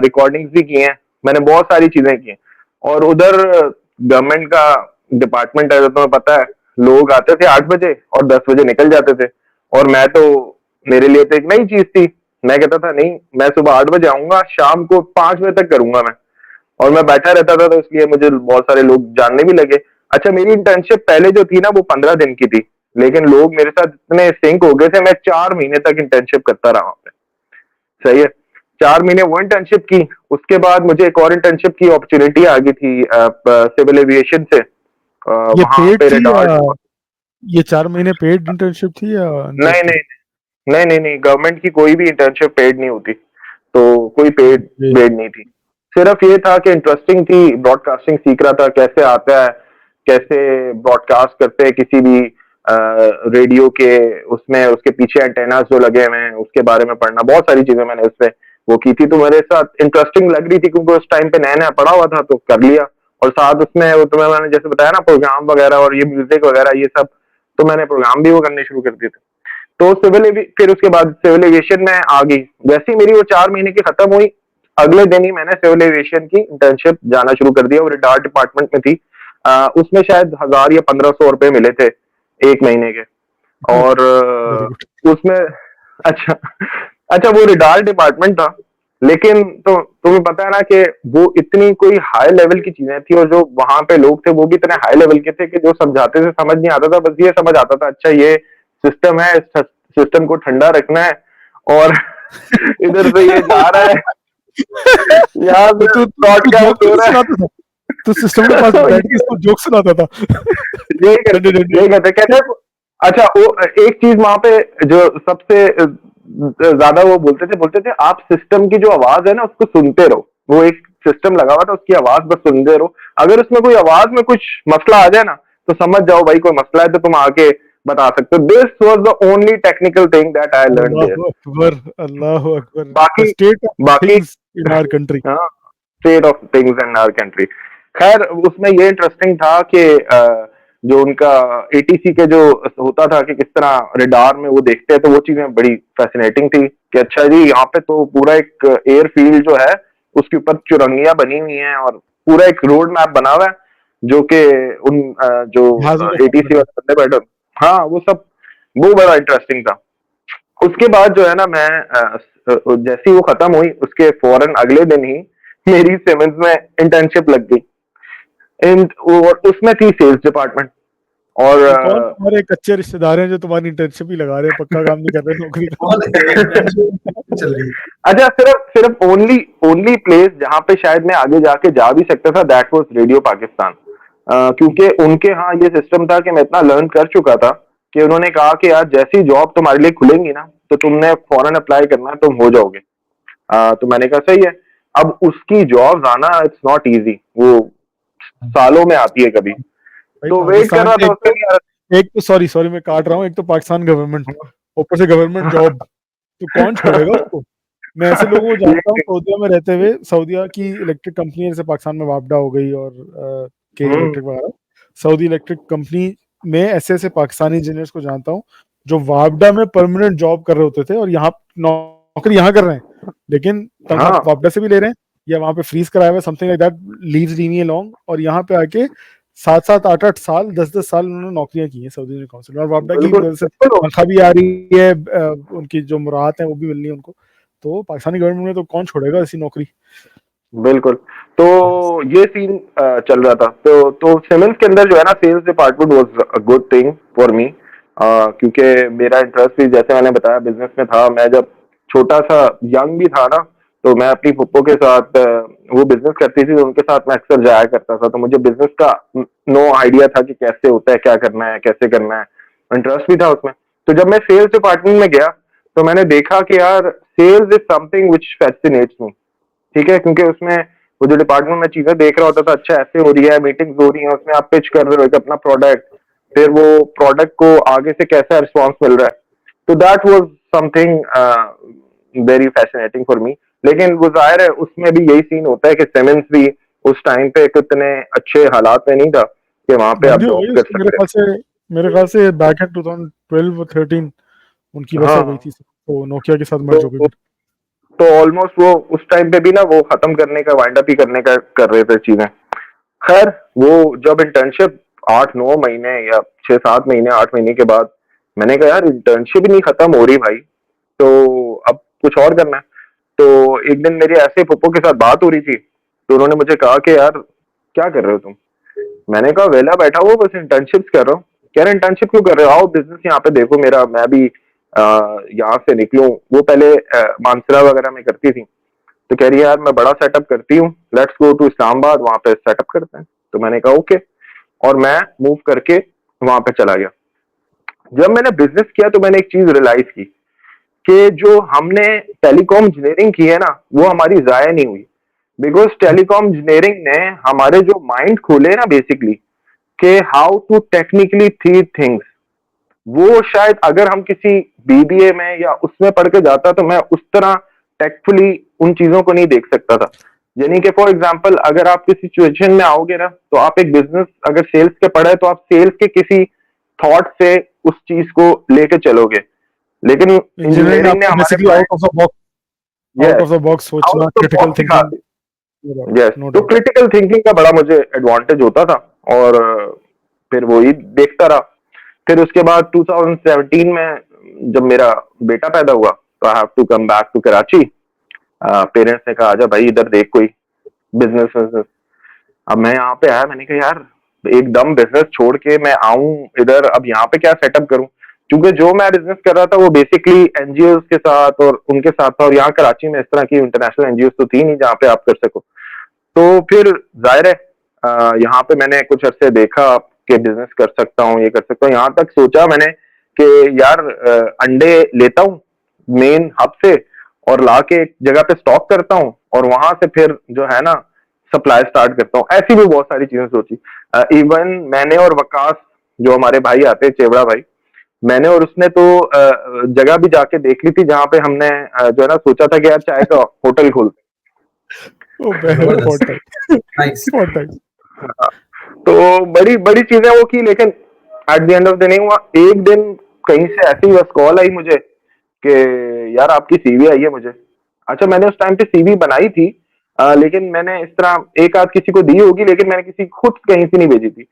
रिकॉर्डिंग्स भी किए, मैंने बहुत सारी चीजें की। और उधर गवर्नमेंट का डिपार्टमेंट है, तो तुम्हें पता है, लोग आते थे 8 बजे और 10 बजे निकल जाते थे। और मैं तो, मेरे लिए तो एक नई चीज थी। मैं कहता था नहीं, मैं सुबह 8 बजे आऊंगा, शाम को 5 बजे तक करूंगा मैं। और मैं बैठा रहता था, तो इसलिए मुझे बहुत सारे लोग जानने भी लगे। अच्छा, मेरी इंटर्नशिप पहले जो थी ना वो 15 दिन की थी, लेकिन लोग मेरे साथ इतने सिंक हो गए थे, मैं 4 महीने तक इंटर्नशिप करता रहा वहां पे। सही है, 4 महीने वो इंटर्नशिप की। उसके बाद मुझे एक और इंटर्नशिप की अपॉर्चुनिटी आ गई थी सिविल एविएशन से, ये वहां पेड पे थी या रडार। ये 4 महीने पेड इंटर्नशिप थी या नहीं अनपेड थी? नहीं नहीं नहीं नहीं, गवर्नमेंट की कोई भी इंटर्नशिप पेड नहीं होती, तो कोई पेड ये पेड नहीं थी। सिर्फ ये था कि इंटरेस्टिंग थी, ब्रॉडकास्टिंग सीख रहा था, कैसे आता है, कैसे ब्रॉडकास्ट करते हैं किसी भी रेडियो के, उसमें उसके पीछे एंटेनास जो लगे हुए हैं उसके बारे में पढ़ना, बहुत सारी चीजें मैंने उससे वो की थी। तो मेरे साथ इंटरेस्टिंग लग रही थी क्योंकि उस टाइम पे नया नया पढ़ा हुआ था, तो कर लिया। और साथ उसमें वो तुम्हें मैंने जैसे बताया ना, प्रोग्राम वगैरह और ये म्यूजिक वगैरह ये सब, तो मैंने प्रोग्राम भी वो करने शुरू कर दिए थे। तो फिर उसके बाद सिविल एविएशन में आ गई। जैसे ही मेरी वो 4 महीने की खत्म हुई, अगले दिन ही मैंने सिविल एविएशन की इंटर्नशिप जाना शुरू कर दिया। वो रिटायर डिपार्टमेंट में थी, उसमें शायद 1000 या 1500 रुपए मिले थे 1 महीने के। और वेरी गुड। उसमें, अच्छा, अच्छा वो रिटायर डिपार्टमेंट था, लेकिन तो तुम्हें पता है ना कि वो इतनी कोई हाई लेवल की चीजें थी, और जो वहां पे लोग थे वो भी इतने हाई लेवल के थे कि जो समझाते थे समझ नहीं आता था, बस ये समझ आता था अच्छा ये सिस्टम है, इस सिस्टम को ठंडा रखना है, और इधर से ये जा रहा है, यहाँ तो से तू जोक ब्रॉडकास्ट तो हो नहीं रहा सुनाता था, तू सिस्टम के पास बैठ के है। इसको जोक सुनाता था। यही ठंडे करते ठंडे। यही करते कहते हैं। अच्छा, वो एक चीज वहां पे जो सबसे ज्यादा वो बोलते थे आप सिस्टम की जो आवाज है ना उसको सुनते रहो। वो एक सिस्टम लगा हुआ था, उसकी आवाज बस सुनते रहो, अगर उसमें कोई आवाज में कुछ मसला आ जाए ना तो समझ जाओ भाई कोई मसला है, तो तुम आके बता सकते हो। This was the only technical thing that I learn there. Allah अकबर, अल्लाह अकबर, द बाकी स्टेट ऑफ बाकी थिंग्स इन आवर कंट्री। हाँ, state of things in our country. खैर उसमें ये इंटरेस्टिंग था कि जो उनका एटीसी के जो होता था कि किस तरह रेडार में वो देखते हैं, तो वो चीजें बड़ी फैसिनेटिंग थी कि अच्छा जी यहाँ पे तो पूरा एक एयरफील्ड जो है उसके ऊपर चुरंगियां बनी हुई हैं और पूरा एक रोड मैप बना हुआ है, जो कि उन जो जहाजों के एटीसी फॉर्मेट में। वाले बंदे बैठे, हाँ वो सब, वो बड़ा इंटरेस्टिंग था। उसके बाद जो है ना मैं जैसी वो खत्म हुई उसके फौरन अगले दिन ही मेरी सिमेंस में इंटर्नशिप लग गई, और उसमें थी सेल्स डिपार्टमेंट। और तो कौन तुम्हारे कच्चे रिश्तेदार हैं जो तुम्हारी इंटर्नशिप ही लगा रहे हैं, पक्का काम नहीं कर रहे नौकरी का? कौन है इंटर्नशिप चल रही है? अच्छा, सिर्फ सिर्फ ओनली ओनली प्लेस जहां पे शायद मैं आगे जाके जा भी सकता था दैट वाज रेडियो पाकिस्तान। क्योंकि उनके यहाँ ये सिस्टम था कि मैं इतना लर्न कर चुका था कि उन्होंने कहा कि यार जैसी जॉब तुम्हारे लिए खुलेंगी ना तो तुमने फौरन अप्लाई करना है, तुम हो जाओगे। तो मैंने कहा सही है। अब उसकी जॉब आना इट्स नॉट इजी, वो सालों में आती है कभी, भाई तो वेट कर पाकिस्तान रहा के था उसके लिए। एक तो सॉरी सॉरी मैं काट रहा हूँ, एक तो पाकिस्तान गवर्नमेंट, ऊपर से गवर्नमेंट जॉब, तो कौन छोड़ेगा उसको? मैं ऐसे लोगों को जानता हूँ ये सऊदीया में रहते हुए, सऊदीया की इलेक्ट्रिक कंपनी जैसे पाकिस्तान में वापडा हो गई और के हम्म, इलेक्ट्रिक वगैरह, सऊदी इलेक्ट्रिक कंपनी में ऐसे ऐसे पाकिस्तानी इंजीनियर्स को जानता हूँ जो वापडा में परमानेंट जॉब कर रहे होते थे और यहाँ नौकरी यहाँ कर रहे हैं, लेकिन तनख्वाह हाँ वापडा से भी ले रहे हैं या वहां पे फ्रीज कराया हुआ समथिंग लाइक दैट, लीव्स लीनी अलोंग, और यहाँ पे आके 7-7 8-8 साल 10-10 साल उन्होंने नौकरियां की हैं सऊदी में काउंसिल, और वापडा की बिल्कुल वजह से बिल्कुल तनख्वाह भी आ रही है, उनकी जो मुराद है वो भी मिल रही है उनको। तो पाकिस्तानी गवर्नमेंट में तो कौन छोड़ेगा ऐसी नौकरी? बिल्कुल। तो ये सीन चल रहा था, तो सिमेंस के अंदर जो है ना sales department was a good thing for me, क्योंकि मेरा इंटरेस्ट भी जैसे मैंने बताया बिजनेस में था। मैं जब छोटा सा यंग भी था ना तो मैं अपनी फुप्पो के साथ वो बिजनेस करती थी तो उनके साथ मैं अक्सर जाया करता था, तो मुझे बिजनेस का नो आइडिया था कि कैसे होता है, क्या करना है, कैसे करना है, इंटरेस्ट भी था उसमें। तो जब मैं सेल्स डिपार्टमेंट में गया तो मैंने देखा कि यार sales is something which fascinates me, ठीक है, क्योंकि उसमें वो जो डिपार्टमेंट में चीजें देख रहा होता था, अच्छा ऐसे हो रही है, मीटिंग्स हो रही है, उसमें आप पिच कर रहे हो एक अपना प्रोडक्ट, फिर वो प्रोडक्ट को आगे से कैसा रिस्पॉन्स मिल रहा है, तो that was something very fascinating for me. लेकिन वो जाहिर है उसमें भी यही सीन होता है कि सिमेंस भी उस टाइम पे कितने अच्छे हालात में नहीं था कि वहां पे बंद आप ही हो जॉब गई कर उसकी सकते मेरे ख्याल से बैक इन 2012 और 13 उनकी हैं। बस हो गई हाँ, थी, तो नोकिया के साथ मर्ज हो गई तो फिर। तो ऑलमोस्ट वो उस टाइम पे भी ना वो खत्म करने का, वाइंड अप ही करने का कर रहे थे चीजें। खैर वो जब इंटर्नशिप 8-9 महीने या 6-7 महीने 8 महीने के बाद मैंने कहा यार इंटर्नशिप ही नहीं खत्म हो रही भाई, तो अब कुछ और करना है। तो एक दिन मेरी ऐसे पप्पो के साथ बात हो रही थी, तो उन्होंने मुझे कहा कि यार क्या कर रहे हो तुम? मैंने कहा वेला बैठा हुआ बस इंटर्नशिप कर रहा हूँ। कह रहे इंटर्नशिप क्यों कर रहे हो, आओ बिजनेस यहाँ पे देखो मेरा, मैं भी यहाँ से निकलूं। वो पहले मानसरा वगैरह में करती थी, तो कह रही है यार मैं बड़ा सेटअप करती हूँ, लेट्स गो टू इस्लामाबाद, वहां पे सेटअप करते हैं। तो मैंने कहा ओके, और मैं मूव करके वहां पे चला गया। जब मैंने बिजनेस किया तो मैंने एक चीज रियलाइज की कि जो हमने टेलीकॉम इंजीनियरिंग की है ना वो हमारी जाया नहीं हुई, बिकॉज टेलीकॉम इंजीनियरिंग ने हमारे जो माइंड खोले ना बेसिकली कि हाउ टू टेक्निकली थी थिंग्स, वो शायद अगर हम किसी बीबीए में या उसमें पढ़ के जाता तो मैं उस तरह टेक्टफुली उन चीजों को नहीं देख सकता था। यानी कि फॉर एग्जांपल अगर आप किसी सिचुएशन में आओगे ना तो आप एक बिजनेस अगर सेल्स के पढ़े तो आप सेल्स के किसी थॉट से उस चीज को लेके चलोगे, लेकिन इंजीनियरिंग ने इंजीनियरिंग ने आपको हमारे basically mind, out yes, of the box सोचना, आउट ऑफ क्रिटिकल बॉक्स सिखा, थिंकिंग, यस, नो तो डाउट। क्रिटिकल थिंकिंग का बड़ा मुझे एडवांटेज होता था, और फिर वही देखता रहा। फिर उसके बाद 2017 में जब मेरा बेटा पैदा हुआ तो I have to come back to Karachi. Parents ने कहा आजा भाई इधर देख कोई बिजनेस। अब मैं यहाँ पे आया, मैंने कहा यार एकदम बिजनेस छोड़ के मैं आऊं इधर, अब यहाँ पे क्या सेटअप करूं, क्योंकि जो मैं बिजनेस कर रहा था वो बेसिकली एनजीओ के साथ और उनके साथ था, और यहाँ कराची में इस तरह की इंटरनेशनल एनजीओ तो थी नहीं जहाँ पे आप कर सको। तो फिर जाहिर है यहाँ पे मैंने कुछ अरसे देखा कि बिजनेस कर सकता हूँ, ये कर सकता हूँ। यहाँ तक सोचा मैंने कि यार अंडे लेता हूँ मेन हब से और ला के एक जगह पे स्टॉक करता हूँ और वहां से फिर जो है ना सप्लाई स्टार्ट करता हूँ। ऐसी भी बहुत सारी चीजें सोची। इवन मैंने और वकास जो हमारे भाई आते हैं, चेवड़ा भाई, मैंने और उसने तो जगह भी जाके देख ली थी जहाँ पे हमने जो है ना सोचा था कि यार चाय का होटल खोलते ओ जबरदस्त, बहुत नाइस। टाइम। हैं। तो बड़ी बड़ी चीजें वो की, लेकिन at the end of the day हुआ। एक दिन कहीं से ऐसी बस कॉल आई मुझे कि यार आपकी सीवी आई है मुझे। अच्छा, मैंने उस टाइम पे सीवी बनाई थी, लेकिन मैंने इस तरह एक आध किसी को दी होगी, लेकिन मैंने किसी खुद कहीं से नहीं भेजी थी।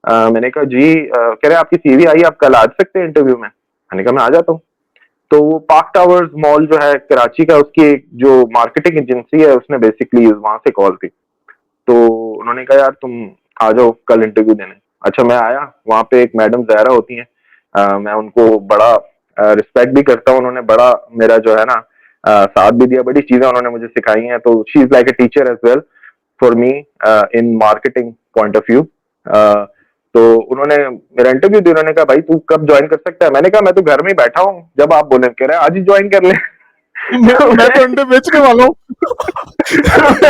मैंने कहा जी, कह रहे आपकी सीवी आई, आप कल आ सकते हैं इंटरव्यू में। मैंने कहा मैं आ जाता हूँ। तो वो पार्क टावर्स मॉल जो है कराची का, उसकी एक जो मार्केटिंग एजेंसी है उसने बेसिकली वहां से कॉल थी। तो उन्होंने कहा यार तुम आ जाओ कल इंटरव्यू देने। अच्छा, मैं आया। वहां पे एक मैडम ज़ायरा होती हैं, मैं उनको बड़ा रिस्पेक्ट भी करता हूँ। उन्होंने बड़ा मेरा जो है ना साथ भी दिया, बड़ी चीजें उन्होंने मुझे सिखाई हैं। तो she is like a teacher as well for me in marketing point of view. तो उन्होंने मेरा इंटरव्यू दिया। उन्होंने कहा भाई तू कब ज्वाइन कर सकता है। मैंने कहा मैं तो घर में ही बैठा हूँ, जब आप बोले। कह रहे आज ही ज्वाइन कर ले। मैं तो अंडे बेचने वाला हूँ। आप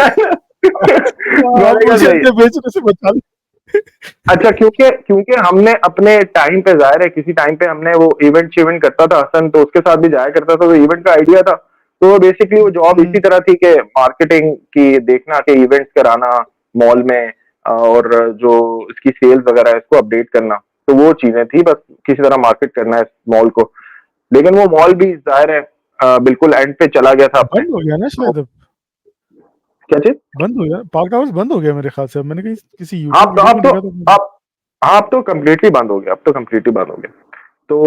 मैंने कहा मुझे सही अंडे है। बेचने से बचा ली। अच्छा, क्योंकि क्योंकि हमने अपने टाइम पे, जाहिर है किसी टाइम पे हमने वो इवेंट करता था हसन, तो उसके साथ भी जाया करता था। तो इवेंट का आइडिया था। तो बेसिकली वो जॉब इसी तरह थी कि मार्केटिंग की देखना, कि इवेंट्स कराना मॉल में, और जो इसकी सेल्स वगैरह है इसको अपडेट करना। तो वो चीजें थी, बस किसी तरह मार्केट करना है इस मॉल को। लेकिन वो मॉल भी जाहिर है बिल्कुल एंड पे चला गया था अपने। बंद हो गया ना शायद अब। क्या चीज? बंद हो गया, पार्क टावर्स बंद हो गया मेरे ख्याल से। अब मैंने कहीं किसी यूट्यूब आप वीडियो आप में तो देखा था। आप आप तो कम्प्लीटली बंद हो गया। अब तो कम्प्लीटली बंद हो गया। तो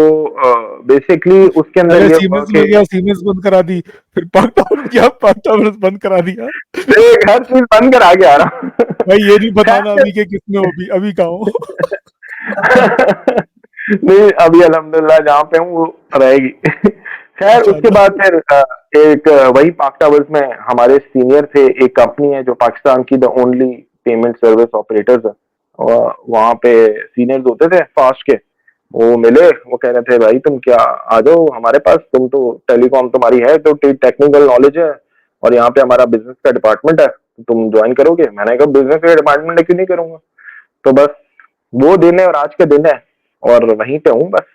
बेसिकली उसके अंदर पहले ये हुआ सीमेंस कि में गया, सीमेंस बंद करा दी, फिर पार्क टावर गया, पार्क टावर्स बंद करा दिया। देख हर चीज बंद करा के आ रहा हूँ। भाई ये नहीं बताना खैर, अभी के किसने हो, अभी कहाँ हो। नहीं अभी अल्हम्दुलिल्लाह जहाँ पे हूँ वो रहेगी। खैर उसके इंशाल्लाह। बाद फिर एक वही पार्क टावर्स में हमारे सीनियर थे। एक कंपनी है जो पाकिस्तान की the only payment service operators है, और वहाँ पे सीनियर्स होते थे फास्ट के। वो मिले, वो कह रहे थे भाई तुम क्या आ जाओ हमारे पास, तुम तो टेलीकॉम तुम्हारी है तो टेक्निकल नॉलेज है, और यहाँ पे हमारा बिजनेस का डिपार्टमेंट है, तो तुम ज्वाइन करोगे। मैंने कहा बिजनेस का डिपार्टमेंट है, क्यों नहीं करूंगा। तो बस वो दिन है और आज का दिन है, और वहीं पे हूँ, बस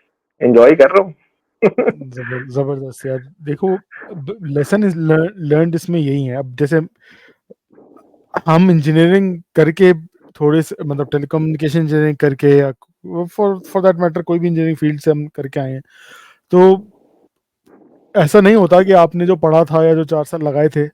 एंजॉय कर रहा हूँ। जबरदस्त यार। देखो, लेसन इज लर्नड इसमें यही है। अब जैसे हम इंजीनियरिंग करके थोड़े से, मतलब टेलीकम्युनिकेशन इंजीनियरिंग करके, या फॉर दैट मैटर कोई भी इंजीनियरिंग फील्ड से हम करके आए हैं, तो ऐसा नहीं होता कि आपने जो पढ़ा था या जो 4 साल लगाए थे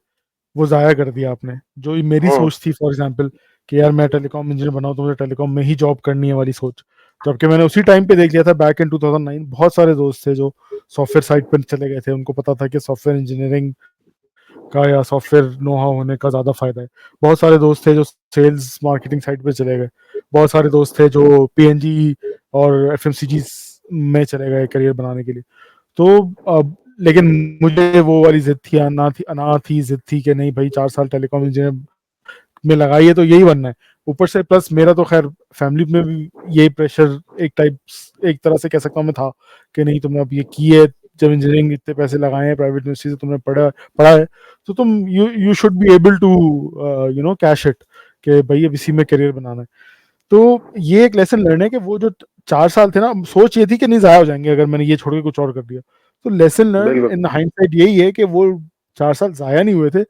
वो ज़ाया कर दिया आपने। जो मेरी हम्म, सोच थी फॉर एग्जांपल कि यार मैं टेलीकॉम इंजीनियर बनाऊँ तो मुझे टेलीकॉम में ही जॉब करनी है वाली सोच, जबकि मैंने उसी टाइम पे देख लिया था बैक इन 2009। बहुत सारे दोस्त थे जो सॉफ्टवेयर साइट पर चले गए थे, उनको पता था कि सॉफ्टवेयर इंजीनियरिंग का या सॉफ्टवेयर नो हाउ होने का ज़्यादा फायदा है। बहुत सारे दोस्त थे जो सेल्स मार्केटिंग साइट पे चले गए। बहुत सारे दोस्त थे जो पीएनजी और एफएमसीजी में चले गए करियर बनाने के लिए। तो अब लेकिन मुझे वो वाली जिद थी, अना थी जिद थी कि नहीं भाई 4 साल टेलीकॉम इंजीनियर में लगाई है तो यही बनना है। ऊपर से प्लस मेरा तो खैर फैमिली में भी यही प्रेशर एक तरह से कह सकता हूँ मैं था कि नहीं तुमने अब ये की है, जब इंजीनियरिंग इतने पैसे लगाए हैं प्राइवेट यूनिवर्सिटी से, तुमने पढ़ा पढ़ा है, तो तुम you should be able to cash it, कि भाई अब इसी में करियर बनाना है। तो ये एक लेसन लर्न है कि वो जो 4 साल थे ना, सोच ये थी कि नहीं जाया हो जाएंगे अगर मैंने ये छोड़ के कुछ और कर दिया। तो लेसन लर्न बिल्कुल। इन हाइंडसाइट यही है कि वो 4 साल जाया नहीं हुए थे।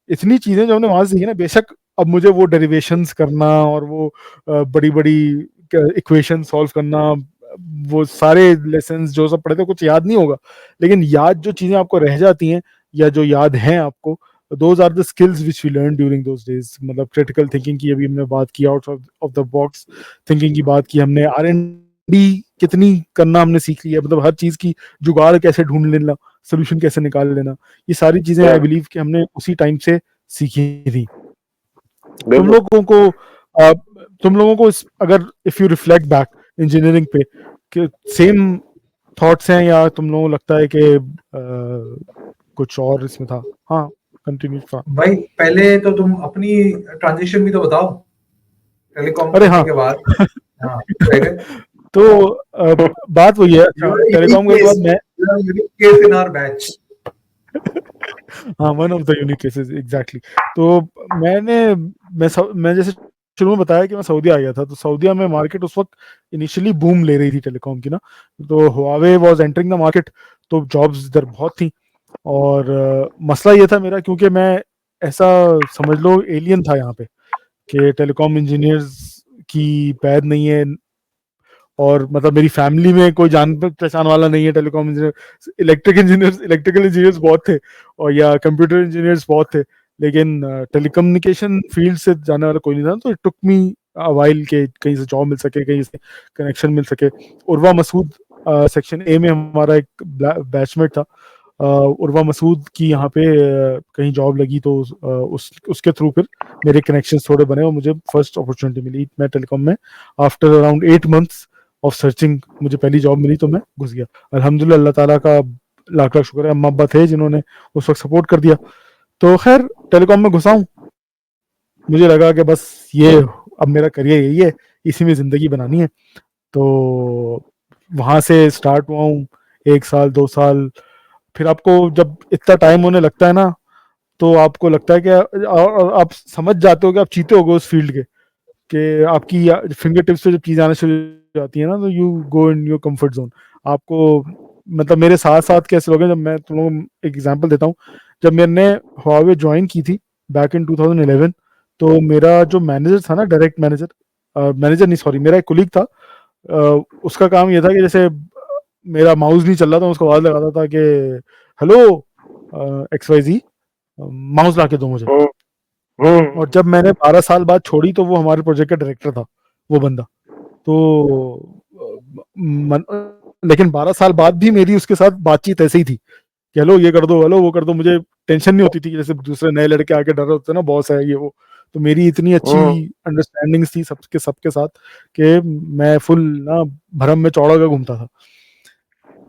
इतनी चीजें जो हमने वहां से सीखी ना, बेशक अब मुझे वो डेरिवेशंस करना और वो बड़ी बड़ी इक्वेशन सॉल्व करना, वो सारे लेसन्स जो सब पढ़े थे कुछ याद नहीं होगा, लेकिन याद जो चीजें आपको रह जाती हैं या जो याद हैं आपको, those are the skills which we learn during those days. मतलब क्रिटिकल थिंकिंग की अभी हमने बात की, out of the box thinking की बात की हमने, R&D कितनी करना हमने सीख लिया, मतलब हर चीज की जुगाड़ कैसे ढूंढ लेना, सोल्यूशन कैसे निकाल लेना, ये सारी चीजें आई बिलीव कि हमने उसी टाइम से सीखी थी। तुम बिल्कुल। लोगों को अ, तुम लोगों को अगर if you reflect back engineering पे, कि सेम थॉट्स हैं या तुम लोगों को लगता है कि कुछ और इसमें था? हाँ, कंटिन्यू। भाई पहले तो तुम अपनी ट्रांजिशन भी तो बताओ, टेलीकॉम अरे करने हाँ। के बाद। हाँ, रह गए। तो बात वही है, You are a unique telecom के बाद case. मैं You are a unique case in our batch. हाँ, one of the unique cases exactly. तो मैं जैसे शुरू में बताया कि मैं सऊदी आ गया था, तो सऊदीया में मार्केट उस वक्त इनिशियली बूम ले रही थी टेलीकॉम की ना। तो Huawei was entering the market, तो जॉब्स इधर बहुत थी। और मसला ये था मेरा, क्योंकि मैं ऐसा समझ लो एलियन था यहाँ पे, कि टेलीकॉम इंजीनियर्स की पैद नहीं है, और मतलब मेरी फैमिली में कोई जान पहचान वाला नहीं है टेलीकॉम इंजीनियर। इलेक्ट्रिकल इंजीनियर्स बहुत थे, और या कंप्यूटर इंजीनियर्स बहुत थे, लेकिन टेलीकम्युनिकेशन फील्ड से जाने वाला कोई नहीं था। तो इट टुक मी वाइल के कहीं से जॉब मिल सके, कहीं से कनेक्शन मिल सके। उर्वा मसूद सेक्शन ए में हमारा एक बैचमेट था, उर्वा मसूद की यहाँ पे कहीं जॉब लगी, तो उसके थ्रू फिर मेरे कनेक्शंस थोड़े बने और मुझे फर्स्ट अपॉर्चुनिटी मिली मैं टेलीकॉम में। After around 8 months of searching मुझे पहली जॉब मिली, तो मैं घुस गया। अल्हम्दुलिल्लाह, अल्लाह ताला का लाख लाख शुक्र है, अम्मा अब्बा थे जिन्होंने उस वक्त सपोर्ट कर दिया। तो खैर टेलीकॉम में घुसा हूँ। मुझे लगा कि बस ये अब मेरा करियर यही है, इसी में ज़िंदगी बनानी है। तो वहाँ से स्टार्ट हुआ हूँ, 1 साल 2 साल। फिर आपको जब इतना टाइम होने लगता है ना, तो आपको लगता है कि और आप समझ जाते हो कि आप चीते हो गए उस फील्ड के, कि आपकी फिंगर टिप्स पे जब चीज़ आना शुरू हो जाती है ना, तो you go in your comfort zone. आपको मतलब मेरे साथ साथ कैसे लोग हैं, जब मैं तुम लोगों को एक एग्जांपल देता हूँ। जब मैंने हुआवे ज्वाइन की थी बैक इन 2011, तो मेरा जो मैनेजर था ना, डायरेक्ट मैनेजर, मैनेजर नहीं सॉरी, मेरा एक कुलीग था। उसका काम ये था कि जैसे मेरा माउस नहीं चल रहा था, उसको आवाज़ लगाता था कि हेलो XYZ, माउस ला के दो मुझे। और जब मैंने 12 साल बाद छोड़ी, तो वो हमारे प्रोजेक्ट का डायरेक्टर था, वो बंदा। तो लेकिन 12 साल बाद भी मेरी उसके साथ बातचीत ऐसे ही थी कि हेलो ये कर दो, हेलो वो कर दो। मुझे टेंशन नहीं होती थी कि जैसे दूसरे नए लड़के आके डर रहे होते हैं ना, बॉस है ये वो। तो मेरी इतनी अच्छी अंडरस्टैंडिंग थी सबके साथ, कि मैं फुल ना भरम में चौड़ा का घूमता था।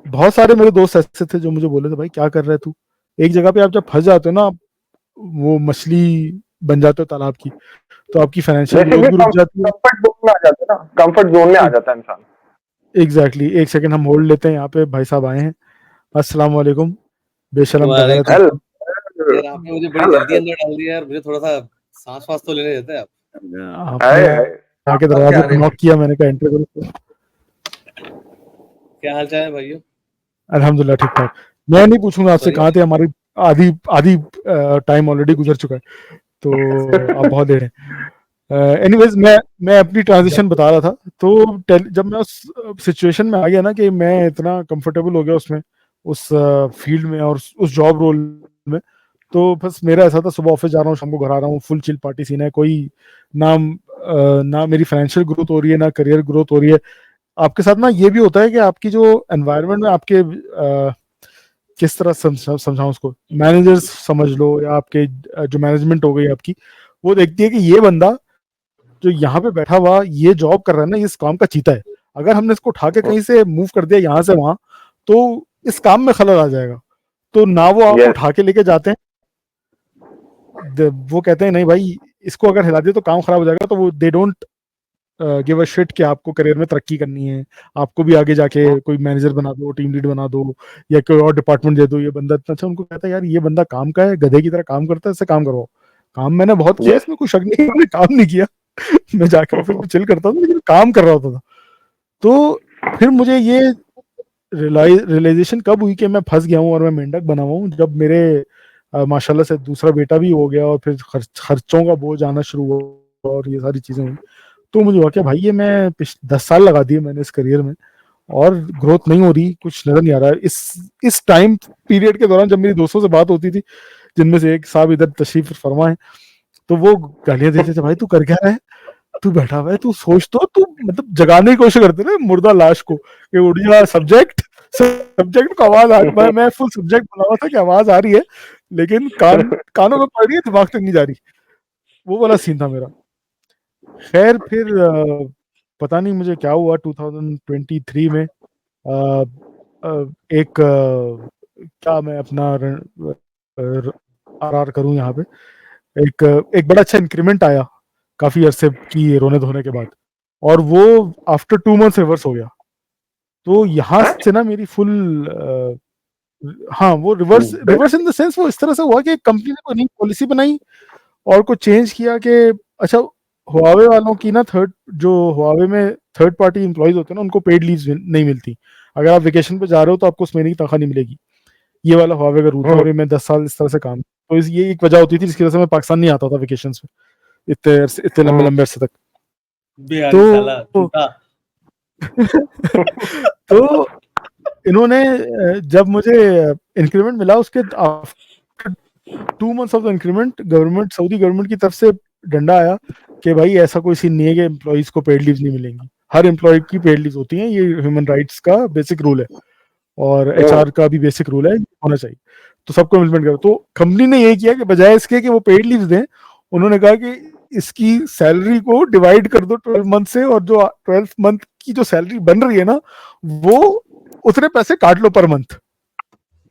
बहुत सारे मेरे दोस्त ऐसे थे जो मुझे बोले थे, भाई क्या कर रहे है तू, एक जगह पे आप जब फंस जाते हो ना, आप वो मछली बन जाते हो तालाब की, तो आपकी फाइनेंशियल ग्रोथ बेसिकली भी रुक जाती है। कंफर्ट जोन में आ जाता है ना, कंफर्ट जोन में आ जाता है इंसान। एग्जैक्टली, एक सेकंड हम होल्ड लेते हैं, यहाँ पे भाई साहब आए हैं। अस्सलाम वालेकुम, बेशरम बगैरत वालेकुम। हेलो इंसान। यार आपने मुझे बड़ी जल्दी अंदर डाल दिया यार, मुझे थोड़ा सा सांस वास तो लेने देते हैं आप। आपने आके आप क्या दरवाजे आ पे रहे नॉक हैं? किया, मैंने कहा एंटर करो। क्या हाल चाल है भाइयों? अल्हम्दुलिल्लाह ठीक ठाक। मैं नहीं पूछूंगा आपसे बढ़िया। कहाँ थे, हमारी आधी आधी टाइम ऑलरेडी गुजर चुका है, तो आप बहुत देर है। एनीवेज, मैं अपनी ट्रांजिशन बता रहा था। तो जब मैं उस सिचुएशन में आ गया ना, कि मैं इतना कंफर्टेबल हो गया उसमें, उस फील्ड में और उस जॉब रोल में, तो बस मेरा ऐसा था, सुबह ऑफिस जा रहा हूँ, शाम को घर आ रहा हूँ, फुल चिल पार्टी सीन है। कोई ना ना मेरी फाइनेंशियल ग्रोथ हो रही है, ना करियर ग्रोथ हो रही है। आपके साथ ना ये भी होता है कि आपकी जो एनवायरनमेंट में आपके किस तरह समझाऊं उसको, मैनेजर्स समझ लो, या आपके जो मैनेजमेंट हो गई आपकी, वो देखती है कि ये बंदा जो यहाँ पे बैठा हुआ ये जॉब कर रहा है ना, ये इस काम का चीता है। अगर हमने इसको उठा के कहीं से मूव कर दिया यहाँ से वहां, तो इस काम में खलल आ जाएगा। तो ना वो आपको यस उठा के लेके जाते हैं, वो कहते हैं नहीं भाई, इसको अगर हिला दिया तो काम खराब हो जाएगा। तो वो they don't give a shit कि आपको करियर में तरक्की करनी है, आपको भी आगे जाके कोई मैनेजर बना दो, टीम लीड बना दो, या कोई और डिपार्टमेंट दे दो। ये बंदा इतना अच्छा, उनको कहता है यार ये बंदा काम का है, गधे की तरह काम करता है, इससे काम करवाओ। काम मैंने बहुत किया, यस इसमें कोई शक नहीं, मैंने काम नहीं किया। मैं जाके ऑफिस में चिल करता था, लेकिन काम कर रहा होता था। तो फिर मुझे ये रियलाइजेशन कब हुई कि मैं फंस गया हूँ और मैं मेंढक बना हुआ हूँ, जब मेरे माशाल्लाह से दूसरा बेटा भी हो गया, और फिर खर्चों का बोझ आना शुरू हुआ, और ये सारी चीजें हुई। तो मुझे हुआ कि भाई ये मैं 10 साल लगा दिए मैंने इस करियर में, और ग्रोथ नहीं हो रही, कुछ नजर नहीं आ रहा है। इस टाइम पीरियड के दौरान जब मेरी दोस्तों से बात होती थी, जिनमें से एक साहब इधर तशरीफ फरमा है, तो वो गालियां देते थे, भाई तू कर क्या रहा है, तू बैठा हुआ है, तू सोच, तो तू मतलब जगाने की कोशिश करते ना मुर्दा लाश को, कि उठ जा, सब्जेक्ट को आवाज आ रही। मैं फुल सब्जेक्ट बना हुआ था कि आवाज आ रही है, लेकिन कानों में पड़ रही है, दिमाग तक नहीं जा रही। वो वाला सीन था मेरा। खैर फिर पता नहीं मुझे क्या हुआ 2023 में, एक क्या मैं अपना आर करूं यहाँ पे, एक बड़ा अच्छा इंक्रीमेंट आया काफी अरसे की रोने धोने के बाद, और वो आफ्टर 2 मंथ्स रिवर्स हो गया। तो यहाँ से ना मेरी फुल हाँ, वो रिवर्स इन द सेंस वो इस तरह से हुआ कि कंपनी ने कोई नई पॉलिसी बनाई और कुछ चेंज किया कि अच्छा, हुआवे वालों की ना जो हुआवे में थर्ड पार्टी एम्प्लॉइज होते हैं ना, उनको पेड लीव्स नहीं मिलती। अगर आप वेकेशन पे जा रहे हो तो आपको उस महीने की तनख्वाह नहीं मिलेगी। ये वाला हुआवे का रूल था, और ये मैं 10 साल इस तरह से काम, तो ये एक वजह होती थी जिसकी वजह से मैं पाकिस्तान नहीं आता था वेकेशन पे इतने लंबे लंबे अरसे तक। बिहारी साला झूठा। तो इन्होंने जब मुझे इंक्रीमेंट मिला, उसके 2 months of the increment government, Saudi government की तरफ से डंडा आया कि भाई ऐसा कोई सीन नहीं है कि एम्प्लॉइज को पेड लीव्स नहीं मिलेंगी। हर एम्प्लॉय की पेड लीव्स होती हैं, ये ह्यूमन राइट्स का बेसिक रूल है, और एचआर का भी बेसिक रूल है, होना चाहिए। तो सबको इम्प्लीमेंट करो। तो कंपनी ने ये किया कि बजाय इसके कि वो पेड लीव्स दें, उन्होंने कहा कि इसकी सैलरी को डिवाइड कर दो 12 मंथ से, और जो 12 मंथ की जो सैलरी बन रही है ना, वो उतने पैसे काट लो पर मंथ।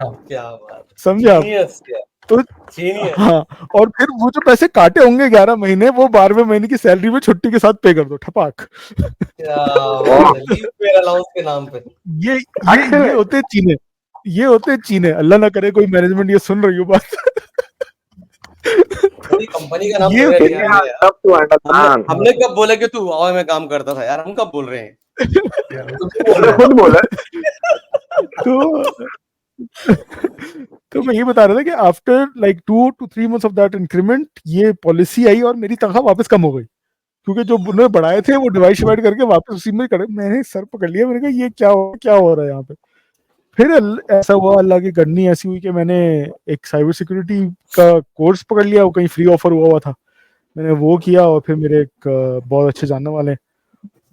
क्या बात, समझे आप? जीनियस यार, तो जीनियस। हाँ, और फिर वो जो पैसे काटे होंगे 11 महीने, वो 12वें महीने की सैलरी में छुट्टी के साथ पे कर दो, ठपाक। क्या बात है, लीव पेड अलाउंस के नाम पे। ये होते चीने, ये होते चीने। अल्लाह ना करे कोई मैनेजमेंट ये सुन रही हो बात। थोड़ी कंपनी का नाम ये ले होते लिया हमने यार। सब तो अंडरस्टैंड। हमने कब बोला कि तू हुआवे में काम करता था यार? हम कब बोल रहे हैं? खुद बोला। तो तो मैं ये बता रहा था कि after like 2 to 3 months of that increment, ये पॉलिसी आई और मेरी तनख्वाह वापस कम हो गई, क्योंकि जो उन्होंने बढ़ाए थे वो डिवाइड करके वापस उसी में करे। मैंने सर पकड़ लिया, मैंने कहा ये क्या हो रहा है यहाँ पे। फिर ऐसा हुआ, अल्लाह की करनी ऐसी हुई कि मैंने एक साइबर सिक्योरिटी का कोर्स पकड़ लिया, वो कहीं फ्री ऑफर हुआ था, मैंने वो किया, और फिर मेरे एक बहुत अच्छे जानने वाले,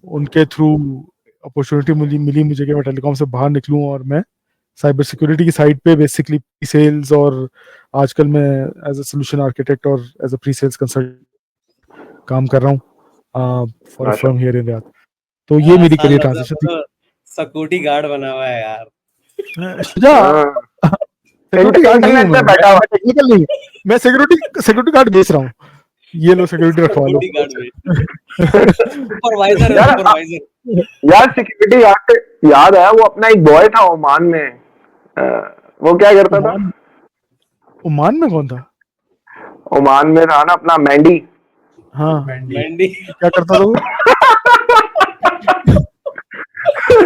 उनके थ्रू अपॉर्चुनिटी मिली मुझे कि मैं टेलीकॉम से बाहर निकलूं, और मैं साइबर सिक्योरिटी की साइड पे बेसिकली प्री सेल्स, और आजकल मैं एज अ सोल्यूशन आर्किटेक्ट और as a pre sales consultant काम कर रहा हूँ for a firm here in Riyadh. तो ये मेरी करियर ट्रांजिशन थी। सिक्योरिटी गार्ड बना हुआ है यार। शुजा, सिक्योरिटी गार्ड नहीं हूँ मैं, टेक्निकल नहीं, मैं सिक्योरिटी गार्ड बेच रहा हूँ। ये लो सिक्योरिटी रखवा लो। सुपरवाइजर है, सुपरवाइजर। यार सिक्योरिटी गार्ड याद आया, वो अपना एक बॉय था ओमान में, वो क्या करता था? ओमान में कौन था? ओमान में था ना अपना मैंडी। हाँ, मैंडी क्या करता था वो?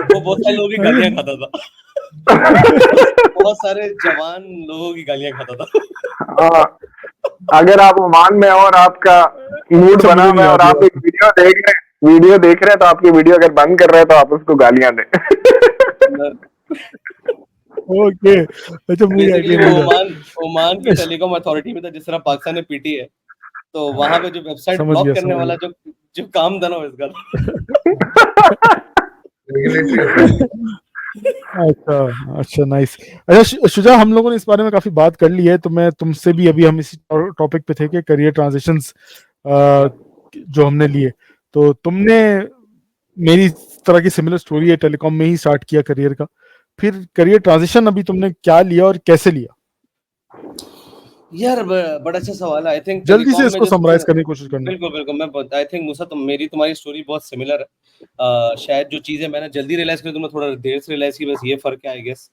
वो बहुत सारे लोगों की गालियां खाता था। बहुत सारे जवान लोगों की गालियां खाता था। अगर आप ओमान में हो और आपका मूड बना हुआ है और आप एक वीडियो देख रहे हैं, तो आपकी वीडियो अगर बंद कर रहे हैं तो आप उसको गालियां दें। ओके, अच्छा मुझे ओमान की टेलीकॉम अथॉरिटी में था, जिस तरह पाकिस्तान में पीटी है, तो वहां पे जो वेबसाइट ब्लॉक करने वाला जो काम था ना इसका। अच्छा नाइस। अच्छा शुजा, हम लोगों ने इस बारे में काफी बात कर ली है, तो मैं तुमसे भी, अभी हम इसी टॉपिक पे थे कि करियर ट्रांजिशंस जो हमने लिए, तो तुमने मेरी तरह की सिमिलर स्टोरी है, टेलीकॉम में ही स्टार्ट किया करियर का, फिर करियर ट्रांजिशन अभी तुमने क्या लिया और कैसे लिया? यार बड़ा अच्छा सवाल है। आई थिंक जल्दी से इसको समराइज करने की कोशिश करना। बिल्कुल मैं आई थिंक मुसा, मेरी तुम्हारी स्टोरी बहुत सिमिलर है। शायद जो चीजें मैंने जल्दी रियलाइज करी, तुमने थोड़ा देर से रियलाइज की, बस ये फर्क है आई गेस।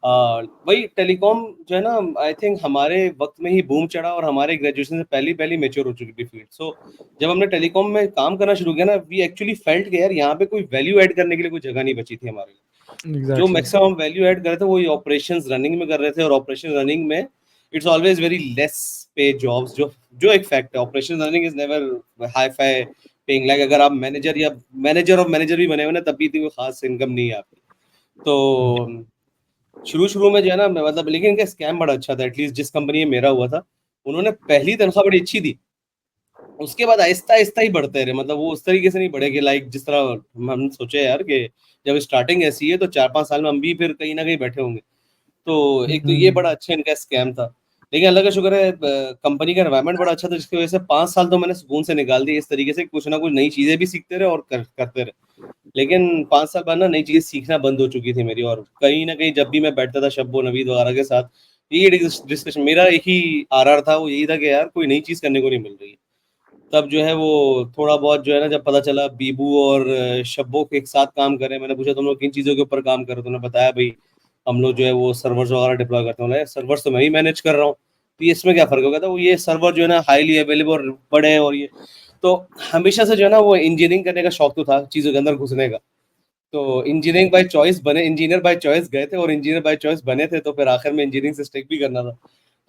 वही टेलीकॉम जो है ना, आई थिंक हमारे वक्त में ही बूम चढ़ा, और हमारे ग्रेजुएशन से पहले मैच्योर हो चुकी थी फील्ड। सो जब हमने टेलीकॉम में काम करना शुरू किया ना, वी एक्चुअली फेल्ट कि यार यहाँ पे कोई वैल्यू ऐड करने के लिए कोई जगह नहीं बची थी हमारे लिए। जो मैक्सिमम वैल्यू ऐड कर रहे थे वो ऑपरेशंस रनिंग में कर रहे थे, और ऑपरेशन रनिंग में इट्स ऑलवेज वेरी लेस पे जॉब्स, जो एक फैक्ट है। Operation running is never hi fi paying, like अगर आप मैनेजर भी बने हुए ना, तब भी कोई खास इनकम नहीं है आपकी। तो शुरू में जो है ना, मतलब, लेकिन इनका स्कैम बड़ा अच्छा था। एटलीस्ट जिस कंपनी में मेरा हुआ था, उन्होंने पहली तनख्वाह बड़ी अच्छी दी, उसके बाद आहिस्ता ही बढ़ते रहे। मतलब वो उस तरीके से नहीं बढ़े कि लाइक जिस तरह हम सोचे यार कि जब स्टार्टिंग ऐसी है तो 4-5 साल में हम भी फिर कहीं ना कहीं बैठे होंगे। तो एक तो ये बड़ा अच्छा इनका स्कैम था। लेकिन अल्लाह का शुक्र है कंपनी का एनवायरनमेंट बड़ा अच्छा था, जिसकी वजह से 5 साल तो मैंने सुकून से निकाल दिए इस तरीके से, कुछ ना कुछ नई चीजें भी सीखते रहे और करते रहे। लेकिन 5 साल बाद ना नई चीजें सीखना बंद हो चुकी थी मेरी, और कहीं ना कहीं जब भी मैं बैठता था शब्बो नवीद वगैरह के साथ, ये डिस्कशन मेरा एक ही आर था, वो यही था कि यार कोई नई चीज करने को नहीं मिल रही है। तब जो है वो थोड़ा बहुत जो है ना, जब पता चला बीबू और शब्बो के एक साथ काम कर रहे हैं, मैंने पूछा तुम लोग किन चीज़ों के ऊपर काम कर रहे हो, तुमने बताया भाई हम लोग जो है वो सर्वर्स वगैरह डिप्लॉय करते हैं। सर्वर्स तो मैं ही मैनेज कर रहा हूँ, तो इसमें क्या फ़र्क होगा? था वो ये सर्वर जो है ना हाईली अवेलेबल और बड़े हैं, और ये तो हमेशा से जो है ना वो इंजीनियरिंग करने का शौक तो था, चीज़ों के अंदर घुसने का। तो इंजीनियरिंग बाय चॉइस बने, इंजीनियर बाय चॉइस गए थे और इंजीनियर बाय चॉइस बने थे, तो फिर आखिर में इंजीनियरिंग से स्टिक भी करना था।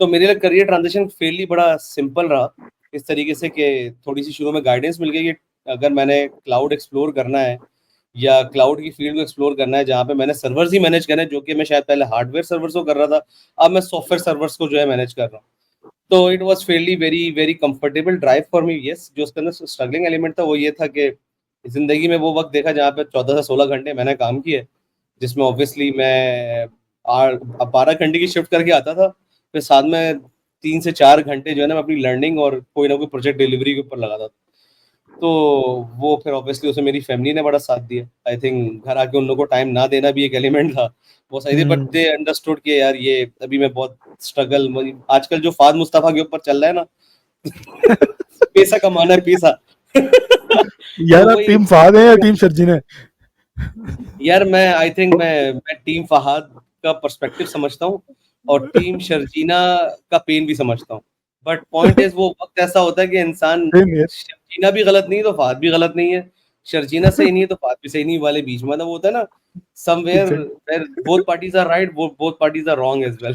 तो मेरे लिए करियर ट्रांजिशन फेयरली बड़ा सिंपल रहा, इस तरीके से कि थोड़ी-सी शुरू में गाइडेंस मिल गई कि अगर मैंने क्लाउड एक्सप्लोर करना है या क्लाउड की फील्ड को एक्सप्लोर करना है, जहाँ पे मैंने सर्वर्स ही मैनेज करने हैं, जो कि मैं शायद पहले हार्डवेयर सर्वर्स को कर रहा था, अब मैं सॉफ्टवेयर सर्वर्स को जो है मैनेज कर रहा हूँ। तो it was fairly very very comfortable drive for me. Yes, जो उसके अंदर स्ट्रगलिंग एलिमेंट था वो ये था कि ज़िंदगी में वो वक़्त देखा जहाँ पे 14 से 16 घंटे मैंने काम किए, जिसमें ऑब्वियसली मैं 12 घंटे की शिफ्ट करके आता था, फिर साथ में 3 से 4 घंटे जो है ना मैं अपनी लर्निंग और कोई ना कोई प्रोजेक्ट डिलीवरी के ऊपर लगाता था। तो वो फिर ऑब्वियसली उसमें मेरी फैमिली ने बड़ा साथ दिया। आई थिंक घर आके उन लोगों को टाइम ना देना भी एक एलिमेंट था। वो सही थी, बट दे अंडरस्टूड कि यार ये अभी मैं बहुत स्ट्रगल, आजकल जो फाद मुस्तफा के ऊपर चल रहा है ना पैसा कमाना है, पैसा। यार तो आप वही टीम फहद है या टीम शर्जीन है? यार मैं आई थिंक मैं टीम फहाद का पर्सपेक्टिव समझता हूँ और टीम शर्जीना का पेन भी समझता हूँ, बट पॉइंट इज वो वक्त ऐसा होता है कि इंसान, सेम यार। शर्जीना भी गलत नहीं है तो फहाद भी गलत नहीं है, शर्जीना सही नहीं है तो फहाद भी सही नहीं, वाले बीच में मतलब वो होता है ना, somewhere Exactly. Where both parties are right, both parties are wrong as well.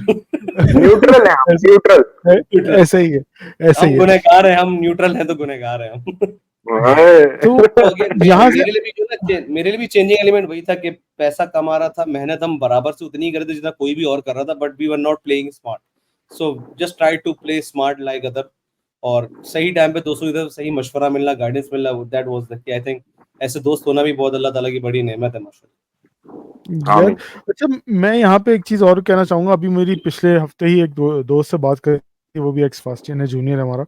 Neutral है हम, ऐसे न्यूट्रल। न्यूट्रल, ऐसे ही है, ऐसे ही हम है। गुनहगार हैं, हम न्यूट्रल हैं तो गुनहगार हैं हम। तो तो अगेन यहाँ से मेरे लिए भी जो ना मेरे लिए भी चेंजिंग एलिमेंट वही था कि पैसा कमा रहा था, मेहनत हम बराबर से उतनी ही कर रहे थे जितना कोई भी और कर रहा था, but we were not playing smart, so just try to play smart like other. और सही टाइम पे दोस्तों की तरफ सही मशवरा मिलना, गाइडेंस मिलना, that was the I think ऐसे दोस्त होना भी बहुत अल्लाह ताला की बड़ी नेमत है माशाल्लाह। यार, आमीन। अच्छा मैं यहाँ पे एक चीज़ और कहना चाहूँगा। अभी मेरी पिछले हफ्ते ही एक दोस्त से बात करी थी, वो भी एक्स फास्टियन है, जूनियर है हमारा।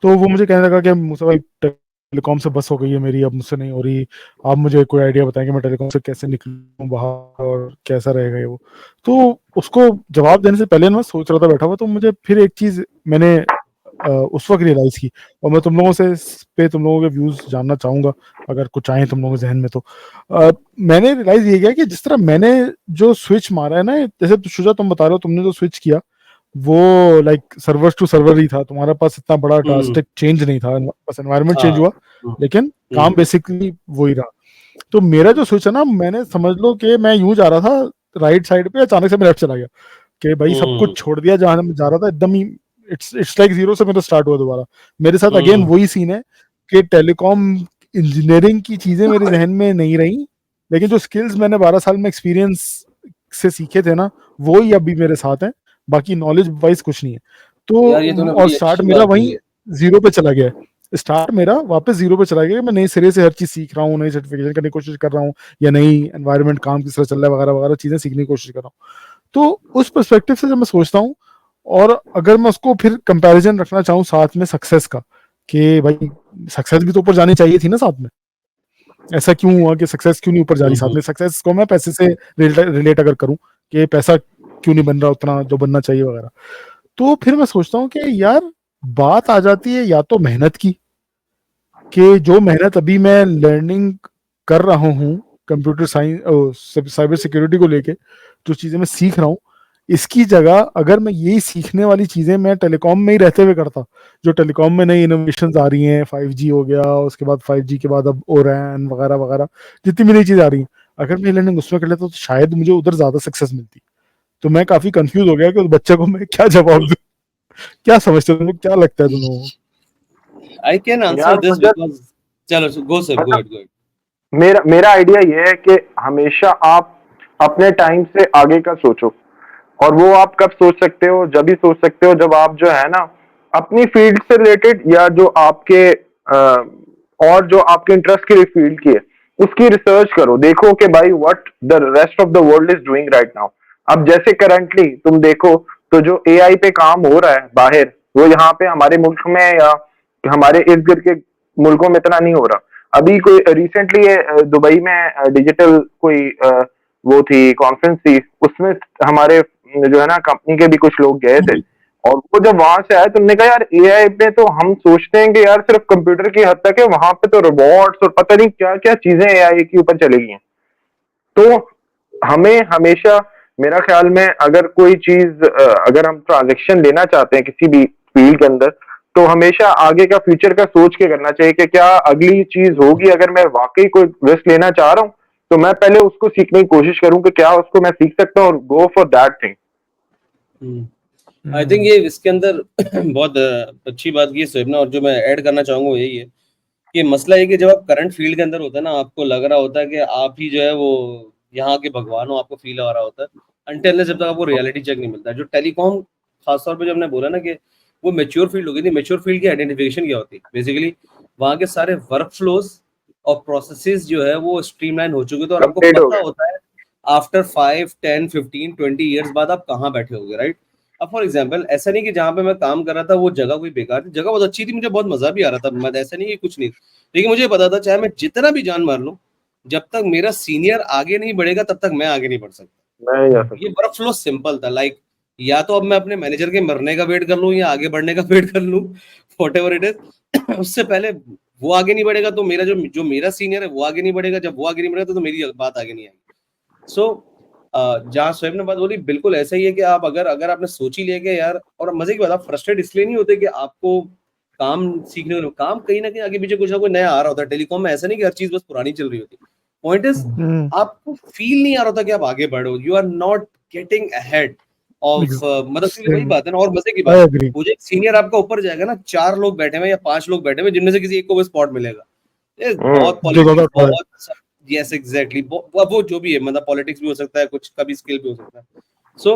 तो वो मुझे कहने लगा कि मूसा भाई टेलीकॉम से बस हो गई है मेरी, अब मुझसे नहीं हो रही, आप मुझे कोई आइडिया बताएं कि मैं टेलीकॉम से कैसे निकलूं बाहर और कैसा रहेगा ये वो। तो उसको जवाब देने से पहले मैं सोच रहा था बैठा हुआ, तो मुझे फिर एक चीज़ मैंने उस वक्त रियलाइज की, और मैं तुम लोगों से इस पे तुम लोगों के व्यूज जानना चाहूंगा, अगर कुछ आए तुम लोगों के जहन में तो। मैंने रियलाइज ये किया कि जिस तरह मैंने जो स्विच मारा है ना, जैसे शुजा तुम बता रहे हो तुमने जो स्विच किया, वो लाइक सर्वर टू सर्वर ही था, तुम्हारे पास इतना बड़ा ड्रास्टिक चेंज नहीं था, बस एनवायरनमेंट चेंज हुआ, लेकिन काम बेसिकली वही रहा। तो मेरा जो स्विच है ना, मैंने समझ लो कि मैं यूं जा रहा था राइट साइड पे, अचानक से मैं लेफ्ट चला गया कि भाई सब कुछ छोड़ दिया, जहां मैं जा रहा था एकदम ही इट्स लाइक जीरो से मेरा स्टार्ट हुआ दोबारा। मेरे साथ अगेन वही सीन है कि टेलीकॉम इंजीनियरिंग की चीजें मेरे जहन में नहीं रही, लेकिन जो स्किल्स मैंने 12 साल में एक्सपीरियंस से सीखे थे ना, वो ही अभी मेरे साथ हैं, बाकी नॉलेज वाइज कुछ नहीं है। यार ये तो तूने और बड़ी स्टार्ट अच्छी मेरा बात वहीं की है। जीरो पे चला गया है, स्टार्ट मेरा वापस जीरो पे चला गया। मैं नए सिरे से हर चीज सीख रहा हूँ, नई सर्टिफिकेशन करने की कोशिश कर रहा हूँ, या नई एनवायरनमेंट काम किस तरह चल रहा है वगैरह वगैरह चीजें सीखने की कोशिश कर रहा हूँ। तो उस पर्सपेक्टिव से जब मैं सोचता हूँ, और अगर मैं उसको फिर कंपैरिजन रखना चाहूँ साथ में सक्सेस का, कि भाई सक्सेस भी तो ऊपर जानी चाहिए थी ना साथ में, ऐसा क्यों हुआ कि सक्सेस क्यों नहीं ऊपर जा रही साथ में? सक्सेस को मैं पैसे से रिलेट अगर करूं कि पैसा क्यों नहीं बन रहा उतना जो बनना चाहिए वगैरह, तो फिर मैं सोचता हूँ कि यार बात आ जाती है या तो मेहनत की, कि जो मेहनत अभी मैं लर्निंग कर रहा हूँ कंप्यूटर साइंस साइबर सिक्योरिटी को लेके, जो चीज़ें मैं सीख रहा हूँ, इसकी जगह अगर मैं यही सीखने वाली चीज़ें मैं टेलीकॉम में ही रहते हुए करता, जो टेलीकॉम में नई इनोवेशंस आ रही हैं, 5G हो गया, उसके बाद 5G के बाद अब ओरैन वगैरह वगैरह जितनी भी नई चीज़ें आ रही हैं, अगर मैं लर्निंग उसमें कर लेता तो शायद मुझे उधर ज़्यादा सक्सेस मिलती। तो मैं काफ़ी कंफ्यूज हो गया कि उस बच्चे को मैं क्या जवाब दूँ। क्या समझते हो तुम लोग, क्या लगता है तुम लोगों को? आई कैन आंसर यार दिस मुझे बिकॉज चलो गो सर, गो मतलब अहेड। मेरा मेरा आइडिया ये है कि हमेशा आप अपने टाइम से आगे का सोचो, और वो आप कब सोच सकते हो? जब भी सोच सकते हो जब आप जो है ना अपनी फील्ड से रिलेटेड, या जो आपके और जो आपके इंटरेस्ट की फील्ड की है उसकी रिसर्च करो, देखो कि भाई what the rest of the world is doing right now. अब जैसे करंटली तुम देखो तो जो एआई पे काम हो रहा है बाहर, वो यहाँ पे हमारे मुल्क में या हमारे इर्द गिर्द के मुल्कों में इतना नहीं हो रहा। अभी कोई रिसेंटली दुबई में डिजिटल कोई वो थी, कॉन्फ्रेंस थी, उसमें हमारे जो है ना कंपनी के भी कुछ लोग गए थे, और वो जब वहां से आए तो उन्होंने कहा यार एआई पे तो हम सोचते हैं कि यार सिर्फ कंप्यूटर की हद तक है, वहां पे तो रोबोट्स और पता नहीं क्या क्या चीजें एआई के ऊपर चलेगी हैं। तो हमें हमेशा, मेरा ख्याल में, अगर कोई चीज अगर हम ट्रांजेक्शन लेना चाहते हैं किसी भी फील्ड के अंदर, तो हमेशा आगे का फ्यूचर का सोच के करना चाहिए कि क्या अगली चीज होगी। अगर मैं वाकई कोई रिस्क लेना चाह रहा हूँ तो मैं पहले उसको सीखने की कोशिश करूं कि क्या उसको मैं सीख सकता हूँ, और go for that thing. I think ये इसके अंदर बहुत अच्छी बात की है सोहेब ने, और जो मैं ऐड करना चाहूंगा वो यही है कि मसला ये कि जब आप करंट फील्ड के अंदर होता है ना, आपको लग रहा होता है कि आप ही जो है वो यहाँ के भगवान हो, आपको फील आ रहा होता है, अनटिल जब तक आपको रियलिटी चेक नहीं मिलता। जो टेलीकॉम खासतौर पे, जब हमने बोला ना कि वो मेच्योर फील्ड हो गई थी, मेच्योर फील्ड की आइडेंटिफिकेशन क्या होती है बेसिकली, वहाँ के सारे वर्क फ्लोज और प्रोसेसेस जो है वो स्ट्रीमलाइन हो चुके थे, और आपको पता होता है आफ्टर 5, 10, 15, 20 ईयर्स बाद आप कहाँ बैठे होगे, राइट। अब फॉर एग्जाम्पल ऐसा नहीं कि जहाँ पे मैं काम कर रहा था वो जगह कोई बेकार थी, जगह बहुत अच्छी थी, मुझे बहुत मजा भी आ रहा था, मैं ऐसा नहीं कि कुछ नहीं, लेकिन मुझे पता था चाहे मैं जितना भी जान मार लूं, जब तक मेरा सीनियर आगे नहीं बढ़ेगा तब तक मैं आगे नहीं बढ़ सकता। ये वर्क फ्लो सिंपल था, लाइक या तो अब मैं अपने मैनेजर के मरने का वेट कर लूं या आगे बढ़ने का वेट कर लूं, व्हाटएवर इट इज। उससे पहले वो आगे नहीं बढ़ेगा तो मेरा जो मेरा सीनियर है वो आगे नहीं बढ़ेगा, जब वो आगे नहीं बढ़ेगा तो मेरी बात आगे नहीं आएगी। सो जहाँ सोहेब ने बात बोली बिल्कुल ऐसा ही है कि आप अगर आपने सोच ही लिया कि यार, और मजे की बात, आप फ्रस्ट्रेट इसलिए नहीं होते कि आपको काम सीखने को, काम कहीं ना कहीं आगे पीछे कुछ ना कुछ नया आ रहा होता है। टेलीकॉम में ऐसा नहीं कि हर चीज बस पुरानी चल रही होती। पॉइंट इज आपको फील नहीं आ रहा था कि आप आगे बढ़ो, you are not getting ahead of, मतलब वही बात है ना। और मजे की बात, वो जो सीनियर आपका ऊपर जाएगा ना, 4 लोग बैठे हुए या 5 लोग बैठे हुए, जिनमें से किसी एक को स्पॉट मिलेगा। बहुत पॉलिटिक्स, बहुत, यस एग्जैक्टली, वो जो भी है, मतलब पॉलिटिक्स भी हो सकता है, कुछ कभी स्किल भी हो सकता है। सो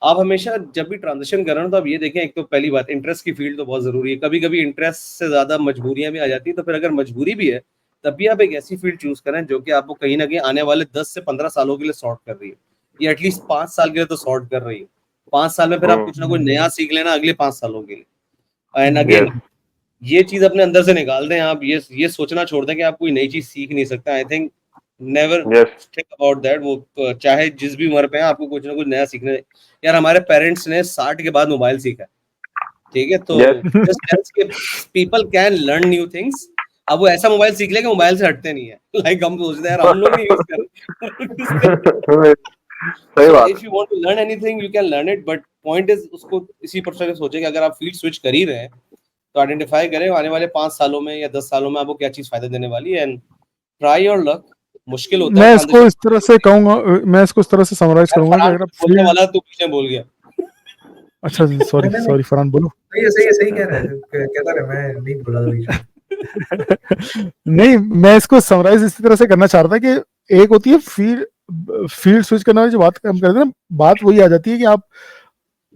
आप हमेशा जब भी ट्रांजिशन कर रहे हो तो आप ये देखें, एक तो पहली बात, इंटरेस्ट की फील्ड तो बहुत जरूरी है। कभी कभी इंटरेस्ट से ज्यादा मजबूरियां भी आ जाती है, तो फिर अगर मजबूरी भी है तब भी आप एक ऐसी फील्ड चूज करें जो कि आपको कहीं ना कहीं आने वाले 10 से 15 सालों के लिए सॉर्ट कर रही है, या एटलीस्ट 5 साल के लिए तो सॉर्ट कर रही है। 5 साल में फिर आप कुछ ना कुछ नया सीख लेना अगले 5 सालों के लिए। एंड अगेन ये चीज अपने अंदर से निकाल दें, आप ये सोचना छोड़ दें कि आप कोई नई चीज सीख नहीं सकते। I think never think about that. वो चाहे जिस भी उम्र पे है, आपको कुछ ना कुछ नया सीखना है। यार हमारे पेरेंट्स ने 60 के बाद मोबाइल सीखा, ठीक है, तो जस्ट टेल्स के people can learn new things. अब वो ऐसा मोबाइल सीख ले कि मोबाइल से हटते नहीं है, लाइक हम सोचते हैं यार हम लोग नहीं यूज कर। So if you want to learn anything you can learn it, but point is उसको इसी प्रकार से सोचे कि अगर आप फील्ड स्विच कर ही रहे हैं तो आइडेंटिफाई करें आने वाले 5 सालों में या 10 सालों में आपको क्या चीज फायदा देने वाली है, एंड ट्राई योर लक। मुश्किल होता है। मैं इसको इस तरह से कहूंगा, मैं इसको इस तरह से समराइज करूंगा कि अगर आप बोलने वाला तो पीछे बोल गया। अच्छा जी, सॉरी फरहान बोलो। सही कह रहे हैं, कहता रहे, मैं नहीं बोला था बीच में। नहीं, मैं इसको समराइज इसी तरह से करना चाह रहा था कि एक होती है फील्ड स्विच करना वाली जो बात हम करते हैं ना, बात वही आ जाती है कि आप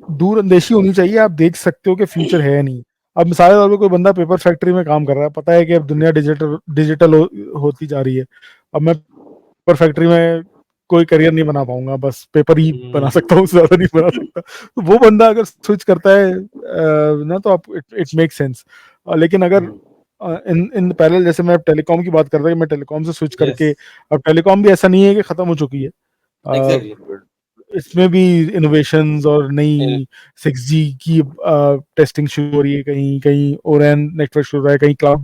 दूर अंदेशी होनी चाहिए, आप देख सकते हो कि फ्यूचर है नहीं। अब मिसाल के तौर पे कोई बंदा पेपर फैक्ट्री में काम कर रहा है, पता है कि अब दुनिया डिजिटल होती जा रही है, अब मैं पेपर फैक्ट्री में कोई करियर नहीं बना पाऊंगा, बस पेपर ही बना सकता हूँ, ज्यादा नहीं बना सकता। तो वो बंदा अगर स्विच करता है ना, तो आप इट मेक सेंस। लेकिन अगर इन पैरेलल, जैसे मैं टेलीकॉम की बात कर रहा था कि मैं टेलीकॉम से स्विच करके, अब टेलीकॉम भी ऐसा नहीं है कि खत्म हो चुकी है, इसमें भी इनोवेशंस और नई 6G की टेस्टिंग शुरू हो रही है, कहीं कहीं ओरेन नेटवर्क शुरू हो रहा है, कहीं क्लाउड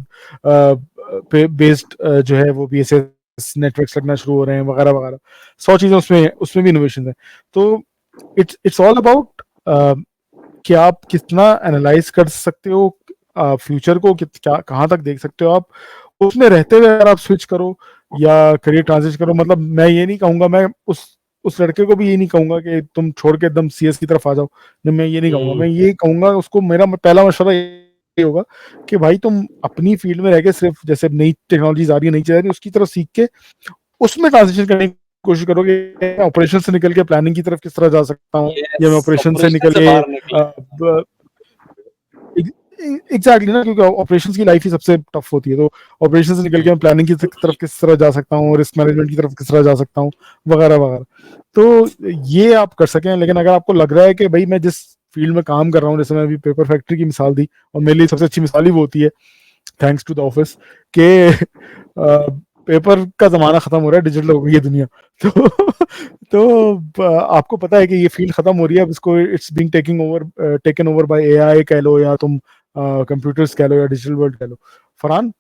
बेस्ड जो है वो BSS नेटवर्क्स लगना शुरू हो रहे हैं, वगैरह वगैरह 100 चीजें उसमें भी इनोवेशन है। तो इट्स ऑल अबाउट कि आप कितना एनालाइज कर सकते हो फ्यूचर को, कहाँ तक देख सकते हो आप, उसमें रहते हुए अगर आप स्विच करो या करियर ट्रांजिशन करो। मतलब मैं ये नहीं कहूंगा, मैं उस लड़के को भी ये नहीं कहूंगा कि तुम छोड़ के एकदम CS की तरफ आ जाओ, नहीं, मैं ये नहीं कहूंगा। मैं ये कहूंगा उसको, मेरा पहला मशवरा ये होगा कि भाई तुम अपनी फील्ड में रह के सिर्फ जैसे नई टेक्नोलॉजीज आ रही है, नई चीज आ रही है, उसकी तरफ सीख के उसमें ट्रांजिशन करने की कोशिश करोगे। ऑपरेशन से निकल के प्लानिंग की तरफ किस तरह जा सकता हूँ, या मैं ऑपरेशन से निकल के एग्जैक्टली ना, क्योंकि ऑपरेशंस की लाइफ ही सबसे टफ होती है, तो ऑपरेशंस से निकल के मैं प्लानिंग की तरफ किस तरह जा सकता हूँ, रिस्क मैनेजमेंट की तरफ किस तरह जा सकता हूँ, वगैरह वगैरह। तो ये आप कर सकें, लेकिन अगर आपको लग रहा है कि भाई मैं जिस फील्ड में काम कर रहा हूँ, जैसे मैं अभी पेपर फैक्ट्री की मिसाल दी, और मेरे लिए सबसे अच्छी मिसाल ही वो होती है, थैंक्स टू द ऑफिस, के पेपर का जमाना खत्म हो रहा है, डिजिटल हो गई है दुनिया। तो आपको पता है कि ये फील्ड खत्म हो रही है, अब इसको it's being taken over by AI कह लो, या तुम कंप्यूटर्स कह लो, या डिजिटल वर्ल्ड कह लो। Farhan,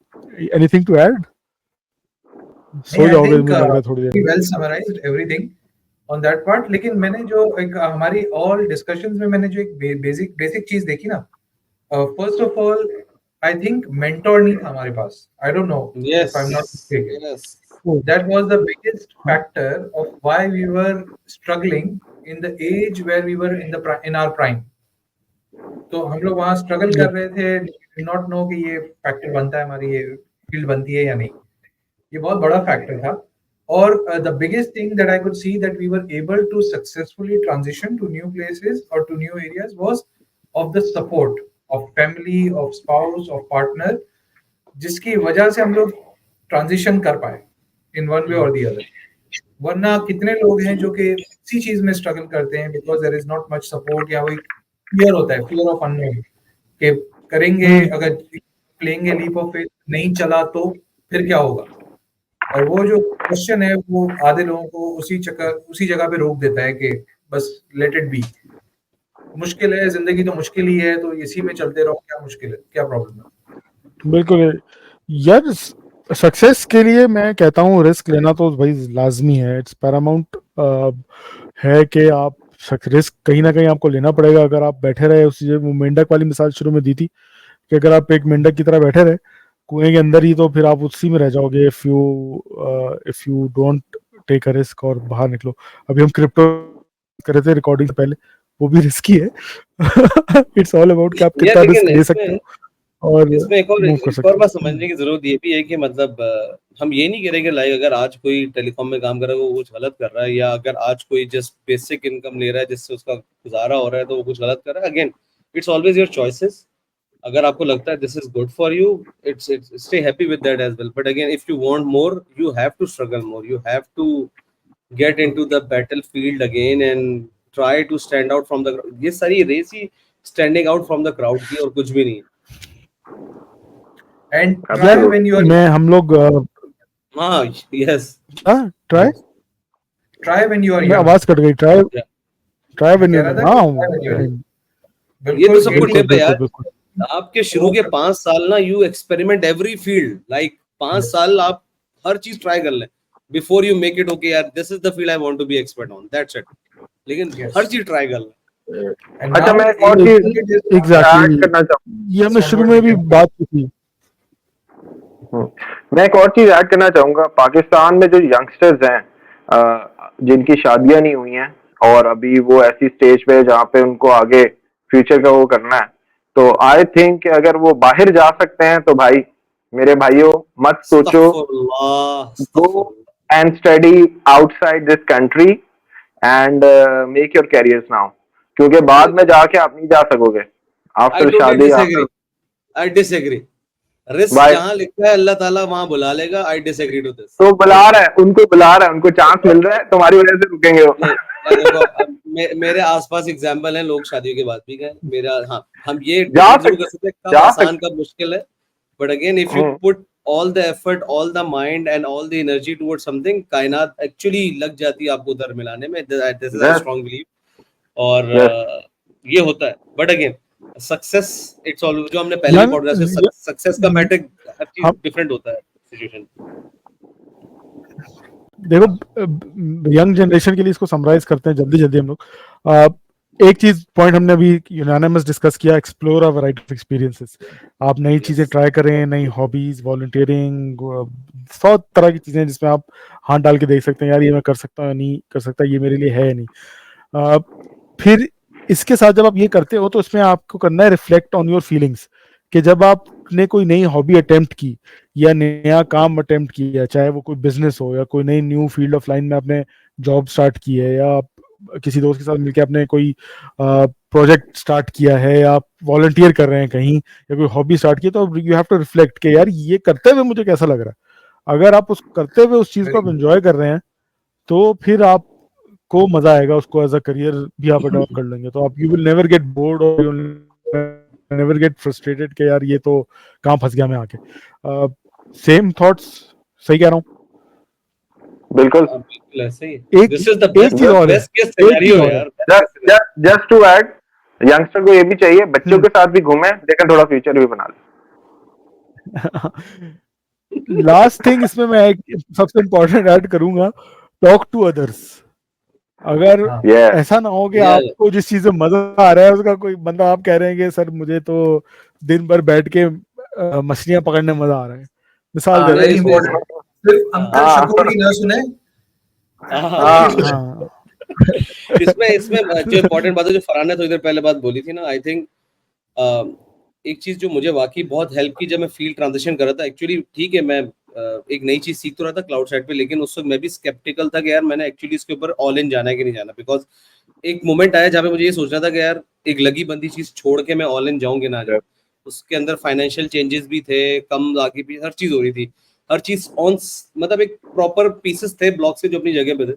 anything to add? So I जाओगे think मुझे लग रहा है थोड़ी देर में। well summarized everything on that part. लेकिन मैंने जो एक हमारी all discussions में मैंने जो एक बेसिक चीज देखी ना, first of all, I think mentor नहीं था हमारे पास. I don't know if I'm not mistaken. yes. That was the biggest factor of why we were struggling in the age where we were in our prime. तो हम लोग वहाँ struggle कर रहे थे, did not know कि ये factor बनता है, हमारी ये फील्ड बनती है या नहीं। ये बहुत बड़ा फैक्टर था। और the biggest thing that I could see that we were able to successfully transition to new places or to new areas was of the support of family, of spouse, of partner, जिसकी वजह से हम लोग transition कर पाए in one way or the other. वरना कितने लोग हैं जो कि इसी चीज में स्ट्रगल करते हैं because there is not much support, या वही फियर होता है, फियर ऑफ अननोन, कि करेंगे, अगर प्लेइंग लीप ऑफ फेथ नहीं चला तो फिर क्या होगा। और वो जो क्वेश्चन है वो आधे लोगों को उसी जगह पे रोक देता है कि बस लेट इट बी, मुश्किल है जिंदगी, तो मुश्किल ही है, तो इसी में चलते रहो, क्या मुश्किल है, क्या प्रॉब्लम है। बिल्कुल यार, सक्सेस के लिए मैं कहता हूँ रिस्क लेना तो भाई लाजमी है, इट्स पैरामाउंट है कि आप रिस्क कहीं ना कहीं आपको लेना पड़ेगा। अगर आप बैठे रहे, उसी वो मेंढक वाली मिसाल शुरू में दी थी कि अगर आप एक मेंढक की तरह बैठे रहे कुएं के अंदर ही, तो फिर आप उसी में रह जाओगे if you don't take a risk और बाहर निकलो। अभी हम क्रिप्टो कर रहे थे रिकॉर्डिंग से पहले, वो भी रिस्की है। इट्स ऑल अबाउट कि आप कितना रिस्क ले सकते हो और इसमें एक मूव कर सकते और बात हो। समझने की जरूरत ये भी है कि मतलब हम ये नहीं कह रहे कि लाइक अगर आज कोई टेलीकॉम में काम कर रहा है वो कुछ गलत कर रहा है, या अगर आज कोई जस्ट बेसिक इनकम ले रहा है जिससे उसका गुजारा हो रहा है तो वो कुछ गलत कर रहा है। Again it's always your choices. अगर आपको लगता है this is good for you, it's stay happy with that as well. But again if you want more, you have to struggle more, you have to get into the battlefield again and try to stand out from the. ये सारी race ही standing out from the crowd की और कुछ भी नहीं। And try when you are मैं हम लोग हाँ yes try when you are मैं young. आवाज कट गई। ट्राई व्हेन यू कह रहा था हाँ कि try when you are young. ये तो सबको बिल्कुल टिप है यार। बिल्कुल। आपके शुरू के 5 साल ना you experiment every field, like 5 साल आप हर चीज ट्राई कर लें before you make it okay यार this is the field I want to be expert on, that's it. लेकिन हर चीज ट्राई कर लें। And अच्छा, now मैं एक और चीज एग्जैक्टली ऐड करना चाहूँ। ये हमने शुरू में भी बात की थी। मैं एक और चीज ऐड करना चाहूंगा। पाकिस्तान में जो यंगस्टर्स हैं जिनकी शादियां नहीं हुई हैं और अभी वो ऐसी स्टेज पे है जहाँ पे उनको आगे फ्यूचर का वो करना है, तो आई थिंक अगर वो बाहर जा सकते हैं तो भाई मेरे भाइयों मत सोचो, go and study outside this country and make your carriers now, क्योंकि बाद में जाके आप नहीं जा सकोगे आफ्टर शादी। I disagree. रिस्क जहां लिखा है अल्लाह ताला वहां बुला लेगा। I disagree to this. तो बुला रहा है, उनको चांस मिल रहा है, तुम्हारी वजह से रुकेंगे वो। देखो मेरे आसपास एग्जांपल हैं, लोग शादियों के बाद भी गए। मेरा हाँ, हम ये जा जरूर कर सकते हैं कब आसान कब मुश्किल है। But again if you put all the effort, all the mind and all the energy towards something, कायनात एक्चुअली लग जाती है आपको उधर मिलाने में। This is a strong belief और ये होता है। But again success it's all, जो हमने पहले पॉडकास्ट में सक्सेस का मैट्रिक हर चीज डिफरेंट होता है सिचुएशन। देखो यंग जनरेशन के लिए इसको समराइज करते हैं जल्दी हम लोग। एक चीज पॉइंट हमने अभी यूनानिमस डिस्कस किया, explore a variety of experiences. आप नई चीजें ट्राई करें, नई हॉबीज, वॉलंटियरिंग, 100 तरह की चीजें जिसमें आप हाथ डाल के देख सकते हैं यार ये मैं कर सकता हूँ या नहीं कर सकता, ये मेरे लिए है या नहीं। फिर इसके साथ जब आप ये करते हो तो इसमें आपको करना है रिफ्लेक्ट ऑन योर फीलिंग्स, कि जब आपने कोई नई हॉबी अटेम्प्ट की या नया काम अटेम्प्ट किया, चाहे वो कोई बिजनेस हो या कोई नई न्यू फील्ड ऑफ लाइन में आपने जॉब स्टार्ट की है, या किसी दोस्त के साथ मिलकर आपने कोई प्रोजेक्ट स्टार्ट किया है या आप वॉलंटियर कर रहे हैं कहीं या कोई हॉबी स्टार्ट की, तो यू हैव टू रिफ्लेक्ट कि यार ये करते हुए मुझे कैसा लग रहा है। अगर आप उस करते हुए उस चीज को आप एंजॉय कर रहे हैं तो फिर आपको मजा आएगा, उसको एज अ करियर भी आप अडॉप्ट कर लेंगे, तो आप you will never get bored और you will never get frustrated कि यार ये तो कहाँ फंस गया मैं आके। सेम थॉट्स, सही कह रहा हूँ? बिल्कुल। बिल्कुल ऐसे ही। एक दिस इज द एक चीज और है, बेस्ट केस एक चीज सिनेरियो और है। यार। जस्ट टू ऐड, यंगस्टर को ये भी चाहिए बच्चों के साथ भी घूमे लेकिन थोड़ा फ्यूचर भी बना ले। लास्ट थिंग इसमें मैं एक सबसे इम्पोर्टेंट ऐड करूंगा, टॉक टू अदर्स। अगर हाँ। ये ऐसा ना हो कि Yeah. आपको जिस चीज में मजा आ रहा है उसका कोई बंदा, आप कह रहे हैं कि सर मुझे तो दिन भर बैठ के मछलियां पकड़ने में मजा आ रहा है, मिसाल दे रहा वेरी हूं। इंपॉर्टेंट, सिर्फ अंकल हाँ। शकूर की ना सुने। हाँ, हाँ इसमें इसमें जो इम्पोर्टेंट बात है, जो फरहान ने थोड़ी देर पहले बात बोली थी ना, आई थिंक एक चीज जो मुझे वाकई बहुत हेल्प की जब मैं फील्ड ट्रांजिशन कर रहा था। एक्चुअली ठीक है, मैं एक नई चीज सीख तो रहा था क्लाउड साइड पे, लेकिन उस वक्त मैं भी स्केप्टिकल था कि यार मैंने एक्चुअली इसके ऊपर ऑल इन जाना है कि नहीं जाना। बिकॉज एक मोमेंट आया जहाँ पे मुझे ये सोचना था कि यार एक लगी बंदी चीज छोड़ के मैं ऑल इन जाऊँ कि ना जाऊँ। उसके अंदर फाइनेंशियल चेंजेस भी थे, कम आगे भी हर चीज हो रही थी, हर चीज ऑन, मतलब एक प्रॉपर पीसेस थे ब्लॉक से जो अपनी जगह पे थे।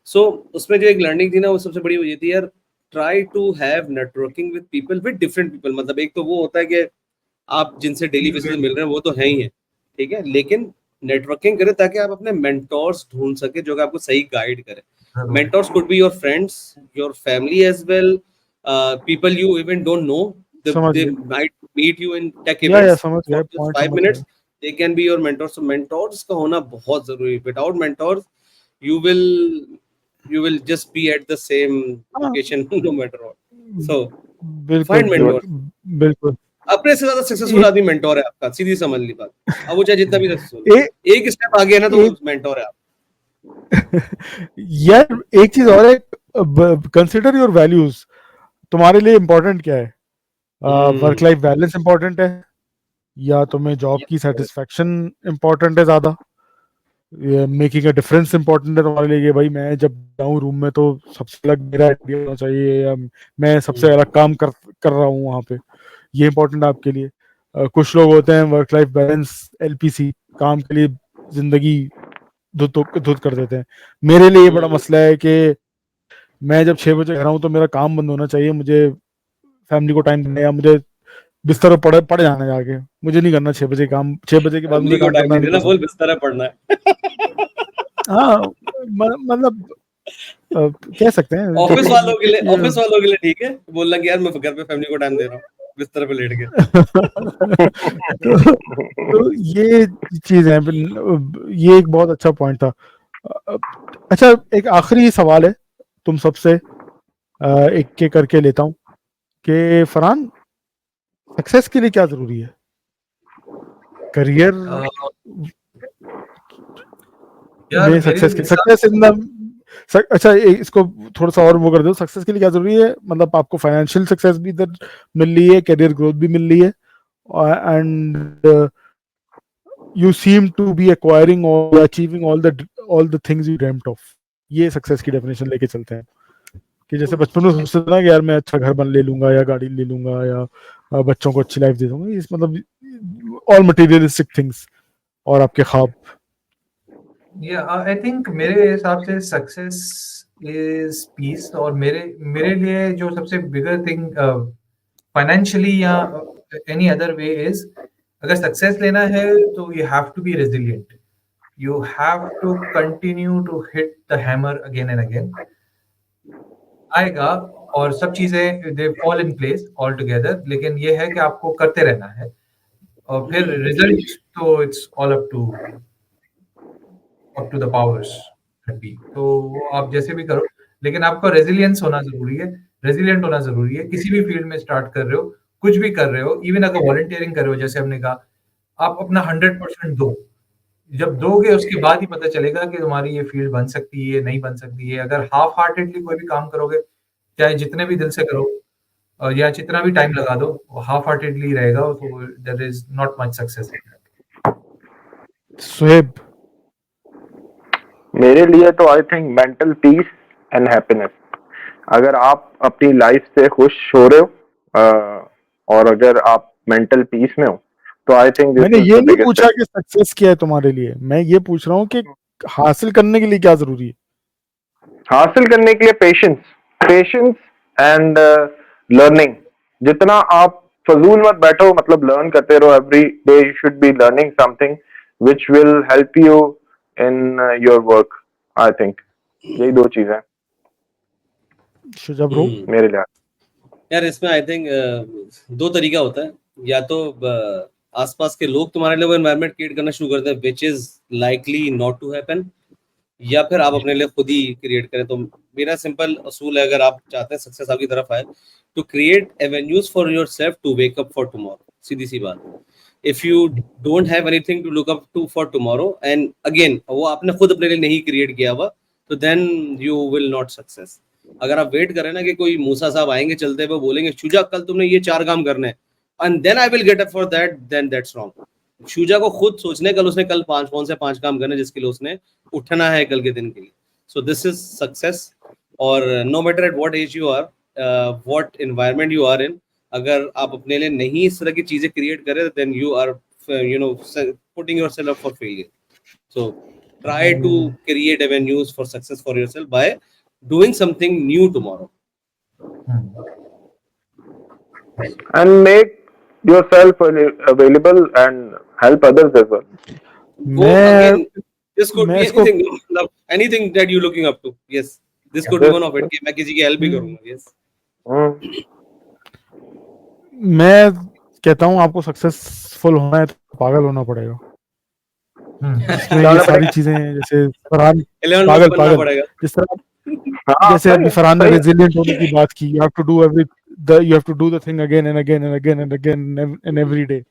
सो उसमें जो एक लर्निंग थी ना, वो सबसे बड़ी वो ये थी यार, try to have networking with people, with different people. मतलब एक तो वो होता है कि आप जिनसे डेली बेसिस पे मिल रहे हैं वो तो है ही है, ठीक है, लेकिन नेटवर्किंग करें ताकि आप अपने मेंटोर्स ढूंढ सके जो कि आपको सही गाइड करे। Mentors could be your friends, your family as well, people you even don't know, समझ they गए, might meet you in tech या events समझ for गए, just पॉइंट 5 समझ minutes. गए। They can be your mentors. So mentors का होना बहुत जरूरी है। Without mentors you will just be at the same हाँ, location no matter what. So बिल्कुल find mentors. बिल्कुल। अपने से ज्यादा सक्सेसफुल आदमी मेंटोर है आपका, सीधी समझ ली बात। अब वो चाहे जितना भी सक्सेसफुल ए, एक स्टेप आगे है ना, तो एक मेंटोर है आप। यार एक चीज और है, कंसिडर योर वैल्यूज। तुम्हारे लिए इम्पोर्टेंट क्या है? वर्क लाइफ बैलेंस इम्पोर्टेंट है, या तुम्हें जॉब की सेटिस्फेक्शन इम्पोर्टेंट है ज्यादा, मेकिंग अ डिफरेंस इम्पोर्टेंट है तुम्हारे लिए कि भाई मैं जब जाऊँ रूम में तो सबसे अलग मेरा आइडिया होना चाहिए, या मैं सबसे अलग काम कर रहा हूँ वहाँ पे, ये इम्पोर्टेंट है आपके लिए। कुछ लोग होते हैं वर्क लाइफ बैलेंस एलपीसी, काम के लिए जिंदगी धुत कर देते हैं। मेरे लिए ये बड़ा मसला है कि मैं जब 6 बजे घर आऊँ तो मेरा काम बंद होना चाहिए, मुझे फैमिली को टाइम देना, या मुझे बिस्तर पर पड़ जाना है जाके, मुझे नहीं करना 6 बजे काम, 6 बजे के बाद मुझे फैमिली को काम टाइम करना नहीं नहीं देना, बोल पसंद। बिस्तर है, पढ़ना है। हाँ मतलब कह सकते हैं ऑफिस वालों के लिए, ये- ऑफिस वालों के लिए ठीक है बोलना कि यार मैं घर पे फैमिली को टाइम दे रहा हूँ बिस्तर पे लेट के। तो ये चीज है, ये एक बहुत अच्छा पॉइंट था। अच्छा, एक आखिरी सवाल है तुम सबसे, एक के करके लेता हूँ कि फरहान, सक्सेस के लिए क्या जरूरी है? करियर यार में मेरे सक्सेस हिसाब इन द, अच्छा इसको थोड़ा सा और वो कर दो, सक्सेस के लिए क्या जरूरी है, मतलब आपको फाइनेंशियल सक्सेस भी इधर मिल रही है, करियर ग्रोथ भी मिल रही है, and you seem to be acquiring or achieving all the things you dreamt of। ये सक्सेस की डेफिनेशन लेके चलते हैं कि जैसे बचपन में सोचते थे ना कि यार मैं अच्छा घर बन ले लूंगा या गाड़ी ले लूंगा या बच्चों को अच्छी लाइफ दे दूंगा, इस मतलब ऑल मटेरियलिस्टिक थिंग्स और आपके ख्वाब। आई थिंक मेरे हिसाब से सक्सेस इज पीस, और मेरे लिए जो सबसे बिगर थिंग फाइनेंशियली या एनी अदर वे इज, अगर सक्सेस लेना है तो you have to be resilient, you have to continue to hit the hammer again and again. आएगा और सब चीजें they fall in place all together, लेकिन ये है कि आपको करते रहना है, और फिर रिजल्ट तो it's all up to the powers be, तो वो आप जैसे भी करो, लेकिन आपका रेजिलियंस होना जरूरी है, रेजिलिएंट होना जरूरी है। किसी भी फील्ड में स्टार्ट कर रहे हो, कुछ भी कर रहे हो, इवन अगर वॉलंटियरिंग कर रहे हो, जैसे हमने कहा, आप अपना 100% दो। जब दोगे उसके बाद ही पता चलेगा कि तुम्हारी ये फील्ड बन सकती है, नहीं बन सकती है। अगर हाफ हार्टेडली कोई भी काम करोगे, चाहे जितने भी दिल से करो, या जितना भी टाइम लगा दो, हाफ हार्टेडली रहेगा, तो there is not much success in that. Suhaib, मेरे लिए तो I think mental peace and happiness. अगर आप अपनी लाइफ से खुश हो रहे हो और अगर आप मेंटल पीस में हो, तो आई थिंक मैंने दिस इज ये द नहीं बिगेस्ट। पूछा कि सक्सेस क्या है तुम्हारे लिए, मैं ये पूछ रहा हूँ कि हासिल करने के लिए क्या जरूरी है। हासिल करने के लिए पेशेंस एंड लर्निंग। जितना आप फजूल मत बैठो, मतलब लर्न करते रहो। Every day you should be learning something which will help you in your work. I think यही दो चीजें शुजा ब्रो, मेरे लिए। यार इसमें आई थिंक दो तरीका होता है, या तो आसपास के लोग तुम्हारे लिए वो एनवायरनमेंट क्रिएट करना शुरू करते हैं which is likely not to happen, या फिर आप अपने लिए खुद ही क्रिएट करें। तो मेरा सिंपल असूल है, अगर आप चाहते हैं सक्सेस आपकी तरफ आए, to create avenues for your self to wake up for tomorrow. सीधी सी बात, if you don't have anything to look up to for tomorrow, and again वो आपने खुद अपने लिए नहीं क्रिएट किया हुआ, तो then you will not success. अगर आप वेट करें ना कि कोई मूसा साहब आएंगे चलते हुए बोलेंगे शुजा कल तुमने ये 4 काम करने हैं and then I will get up for that, then that's wrong. Shuja को खुद सोचने कल उसने कल 5 कौन से 5 काम करने जिसके लिए उसने उठना है कल के दिन के लिए। So this is success. और no matter at what age you are, what environment you are in, अगर आप अपने लिए नहीं इस तरह की चीजें क्रिएट करें, then you are putting yourself up for failure. So try to create avenues for success for yourself by doing something new tomorrow and make yourself available and help others as well. वो again this could मैं be इसको anything, मतलब anything that you looking up to, yes, this could be one of it कि मैं किसी की help भी करूंगा। yes मैं कहता हूँ आपको सक्सेसफुल होना है तो पागल होना पड़ेगा। इसमें ये सारी चीजें जैसे फरहान 11 पागल बनना पागल पड़ेगा। जिस तरह हाँ, जैसे सही अभी है, फरहान ने सही है। रेजिलिएंट होने की बात की, you have to do the thing again and again and again and again and every day।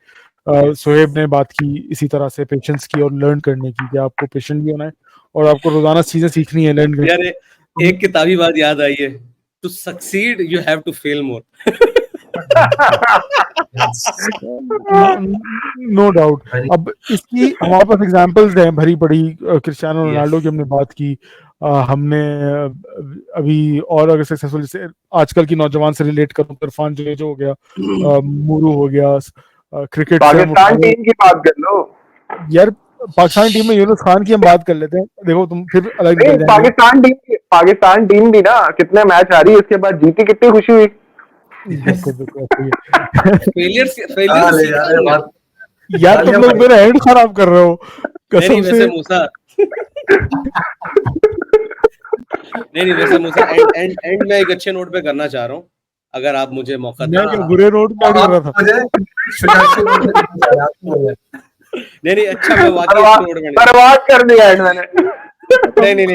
Sohaib ने बात की इसी तरह से पेशेंस की और लर्न करने की, कि आपको पेशेंट भी होना है और आपको रोजाना चीजें सीखनी है, लर्न करनी यार है। एक किताबी बात याद आई है, to succeed you have to fail more. No doubt. अब इसकी हमारे पास एग्जांपल्स हैं भरी पड़ी। क्रिस्टियानो रोनाल्डो की हमने बात की, हमने अभी और अगर सक्सेसफुल जैसे आजकल की नौजवान से रिलेट करूं तो इरफान जो हो गया, मुरू हो गया, क्रिकेट से हम पाकिस्तान टीम की बात कर लो यार पाकिस्तान टीम में यूनुस खान की हम बात कर लेते हैं। देखो तुम फिर अलग नहीं, निकल जाएंगे। पाकिस्तान टीम भी ना कितने मैच हारी, इसके बाद जीती, कितनी खुशी हुई। बिल्कुल बिल्कुल फेलियर हाँ, से ले जा रहे हो बात। यार तुम लोग मेरा एंड खराब कर रहे हो कसम नहीं से। वैसे मूसा नहीं वैसे मूसा एंड में एक अच्छे नोट पे करना चाह रहा हूँ, अगर आप मुझे मौका दें। मैं क्या बुरे रोड पे कर रहा था? नहीं अच्छा, मैं वाकई अच्छे नोट पे बर्बाद कर दिया एंड मैंने। नहीं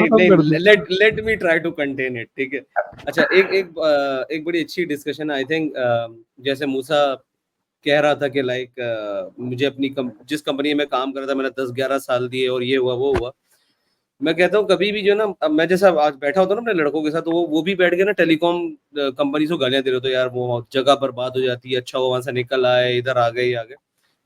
let me try to contain it, ठीक है। अच्छा, एक बड़ी अच्छी डिस्कशन आई थिंक, जैसे मूसा कह रहा था कि लाइक मुझे अपनी जिस कंपनी में काम कर रहा था मैंने 10-11 साल दिए और ये हुआ वो हुआ। मैं कहता हूँ कभी भी जो ना, अब मैं जैसा आज बैठा होता हूँ ना अपने लड़कों के साथ, तो वो भी बैठ के ना टेलीकॉम कंपनी से गालियां दे रहे, तो यार वो जगह बर्बाद हो जाती है, अच्छा वो वहां से निकल आए, इधर आ गए आ गए।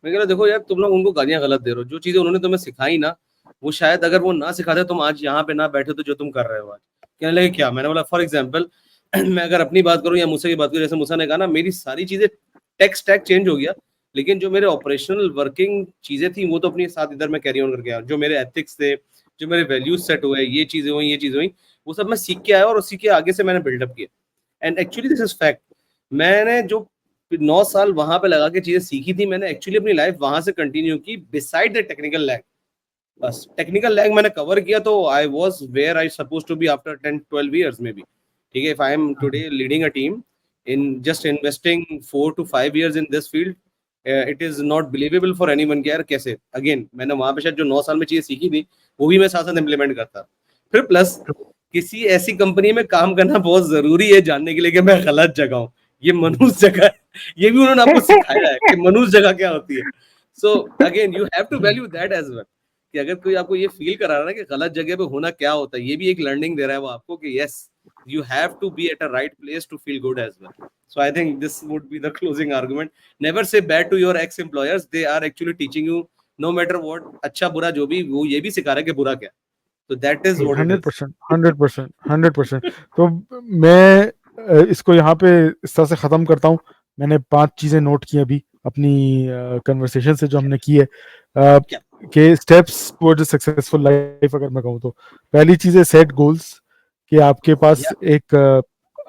मैं कह रहा देखो यार, तुम लोग उनको गालियां गलत दे रहे हो। जो चीजें उन्होंने तुम्हें सिखाई ना, वो शायद अगर वो ना सिखाते तुम आज यहाँ पे ना बैठे तो जो तुम कर रहे हो आज। कहने लगे क्या? मैंने बोला फॉर एग्जाम्पल मैं अगर अपनी बात करूँ या मूसा की बात करूँ, जैसे मूसा ने कहा ना, मेरी सारी चीजें टेक स्टैक चेंज हो गया, लेकिन जो मेरे ऑपरेशनल वर्किंग चीजें थी वो तो अपने साथ इधर मैं कैरी ऑन करके आया। जो मेरे एथिक्स थे, जो मेरे वैल्यूज सेट हुए, ये चीजें हुई, वो सब मैं सीख के आया और उसी के आगे से मैंने बिल्डअप किया। And actually this is fact. मैंने जो 9 साल वहां पे लगा के चीजें सीखी थी, मैंने एक्चुअली अपनी लाइफ वहां से कंटिन्यू की बिसाइड द टेक्निकल लैग। बस टेक्निकल लैग मैंने कवर किया तो I was where I suppose to be after 10-12 years maybe, ठीक है। If I am today leading a team in just investing 4 to 5 years in this field, it is not believable for anyone कि यार कैसे। Again मैंने वहां पे शायद जो 9 साल में चीजें सीखी थी वो भी मैं साथ साथ इम्प्लीमेंट करता। फिर प्लस किसी ऐसी कंपनी में काम करना बहुत जरूरी है जानने के लिए कि मैं गलत जगह हूँ, ये मनुष्य जगह है। ये भी उन्होंने आपको सिखाया है कि मनुष्य जगह क्या होती है। So again you have to value that as well, कि अगर कोई आपको ये फील करा रहा है कि गलत जगह पे होना क्या होता है, ये भी एक लर्निंग दे रहा है वो आपको कि yes you have to be at a right place to feel good as well. So I think this would be the closing argument. Never say bad to your ex employers, they are actually teaching you no matter what, अच्छा बुरा जो भी, वो ये भी सिखा रहा है कि बुरा क्या। तो that is what it is. 100%, 100%, 100%। तो मैं इसको यहाँ पे इस तरह से ख़त्म करता हूँ। मैंने 5 चीज़ें नोट की अभी अपनी कन्वर्सेशन से जो हमने की है, क्या? कि steps towards a successful life अगर मैं कहूँ तो पहली चीज़ है सेट गोल्स, कि आपके पास या एक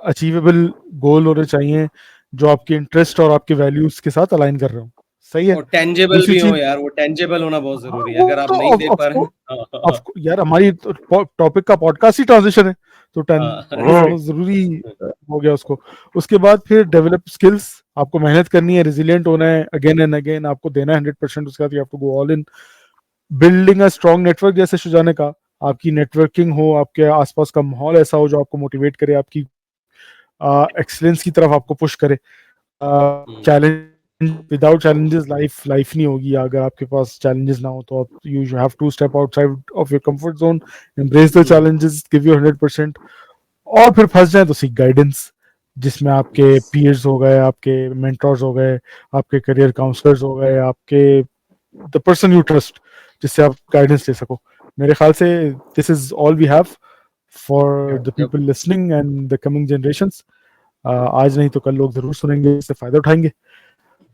अचीवेबल गोल होने चाहिए जो आपके इंटरेस्ट और आपके वैल्यूज के साथ अलाइन कर रहे हो। सही है। और टेंजेबल दूसरी भी हो चीज, यार, वो टेंजेबल होना बहुत हाँ, जरूरी है, वो अगर आप तो नहीं दे पा रहे हैं। यार हमारी टॉपिक का पॉडकास्ट ही ट्रांजिशन है, तो हम्म, ट्रांजिशन जरूरी हो गया उसको। उसके बाद फिर डेवलप स्किल्स, आपको मेहनत करनी है, रेजिलिएंट होना है, अगेन एंड अगेन आपको देना है 100%। उसके बाद you have to go all in. Building a strong network, जैसे शुजा ने कहा, आपकी नेटवर्किंग हो, आपके आसपास का माहौल ऐसा हो जो आपको मोटिवेट करे, आपकी एक्सीलेंस की तरफ आपको पुश करे। Challenge, without challenges life life नहीं होगी। अगर आपके पास चैलेंजेस ना हो तो आप you have to step outside of your comfort zone, embrace the challenges, give your 100%। और फिर फंस जाए तो सीख गाइडेंस, जिसमें आपके यस। पीयर्स हो गए, आपके मेंटर्स हो गए, आपके करियर काउंसलर्स हो गए, आपके द पर्सन यू ट्रस्ट, जिससे आप गाइडेंस ले सको। मेरे ख्याल से this is all we have for the Yep. People listening and the coming generations. आज नहीं तो कल लोग जरूर सुनेंगे, इससे फायदा उठाएंगे।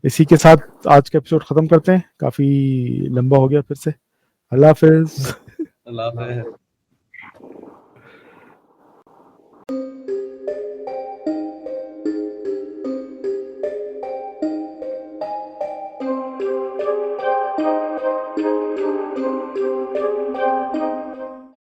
इसी के साथ आज का एपिसोड खत्म करते हैं, काफी लंबा हो गया फिर से। अल्लाह हाफिज। अल्लाह हाफिज़।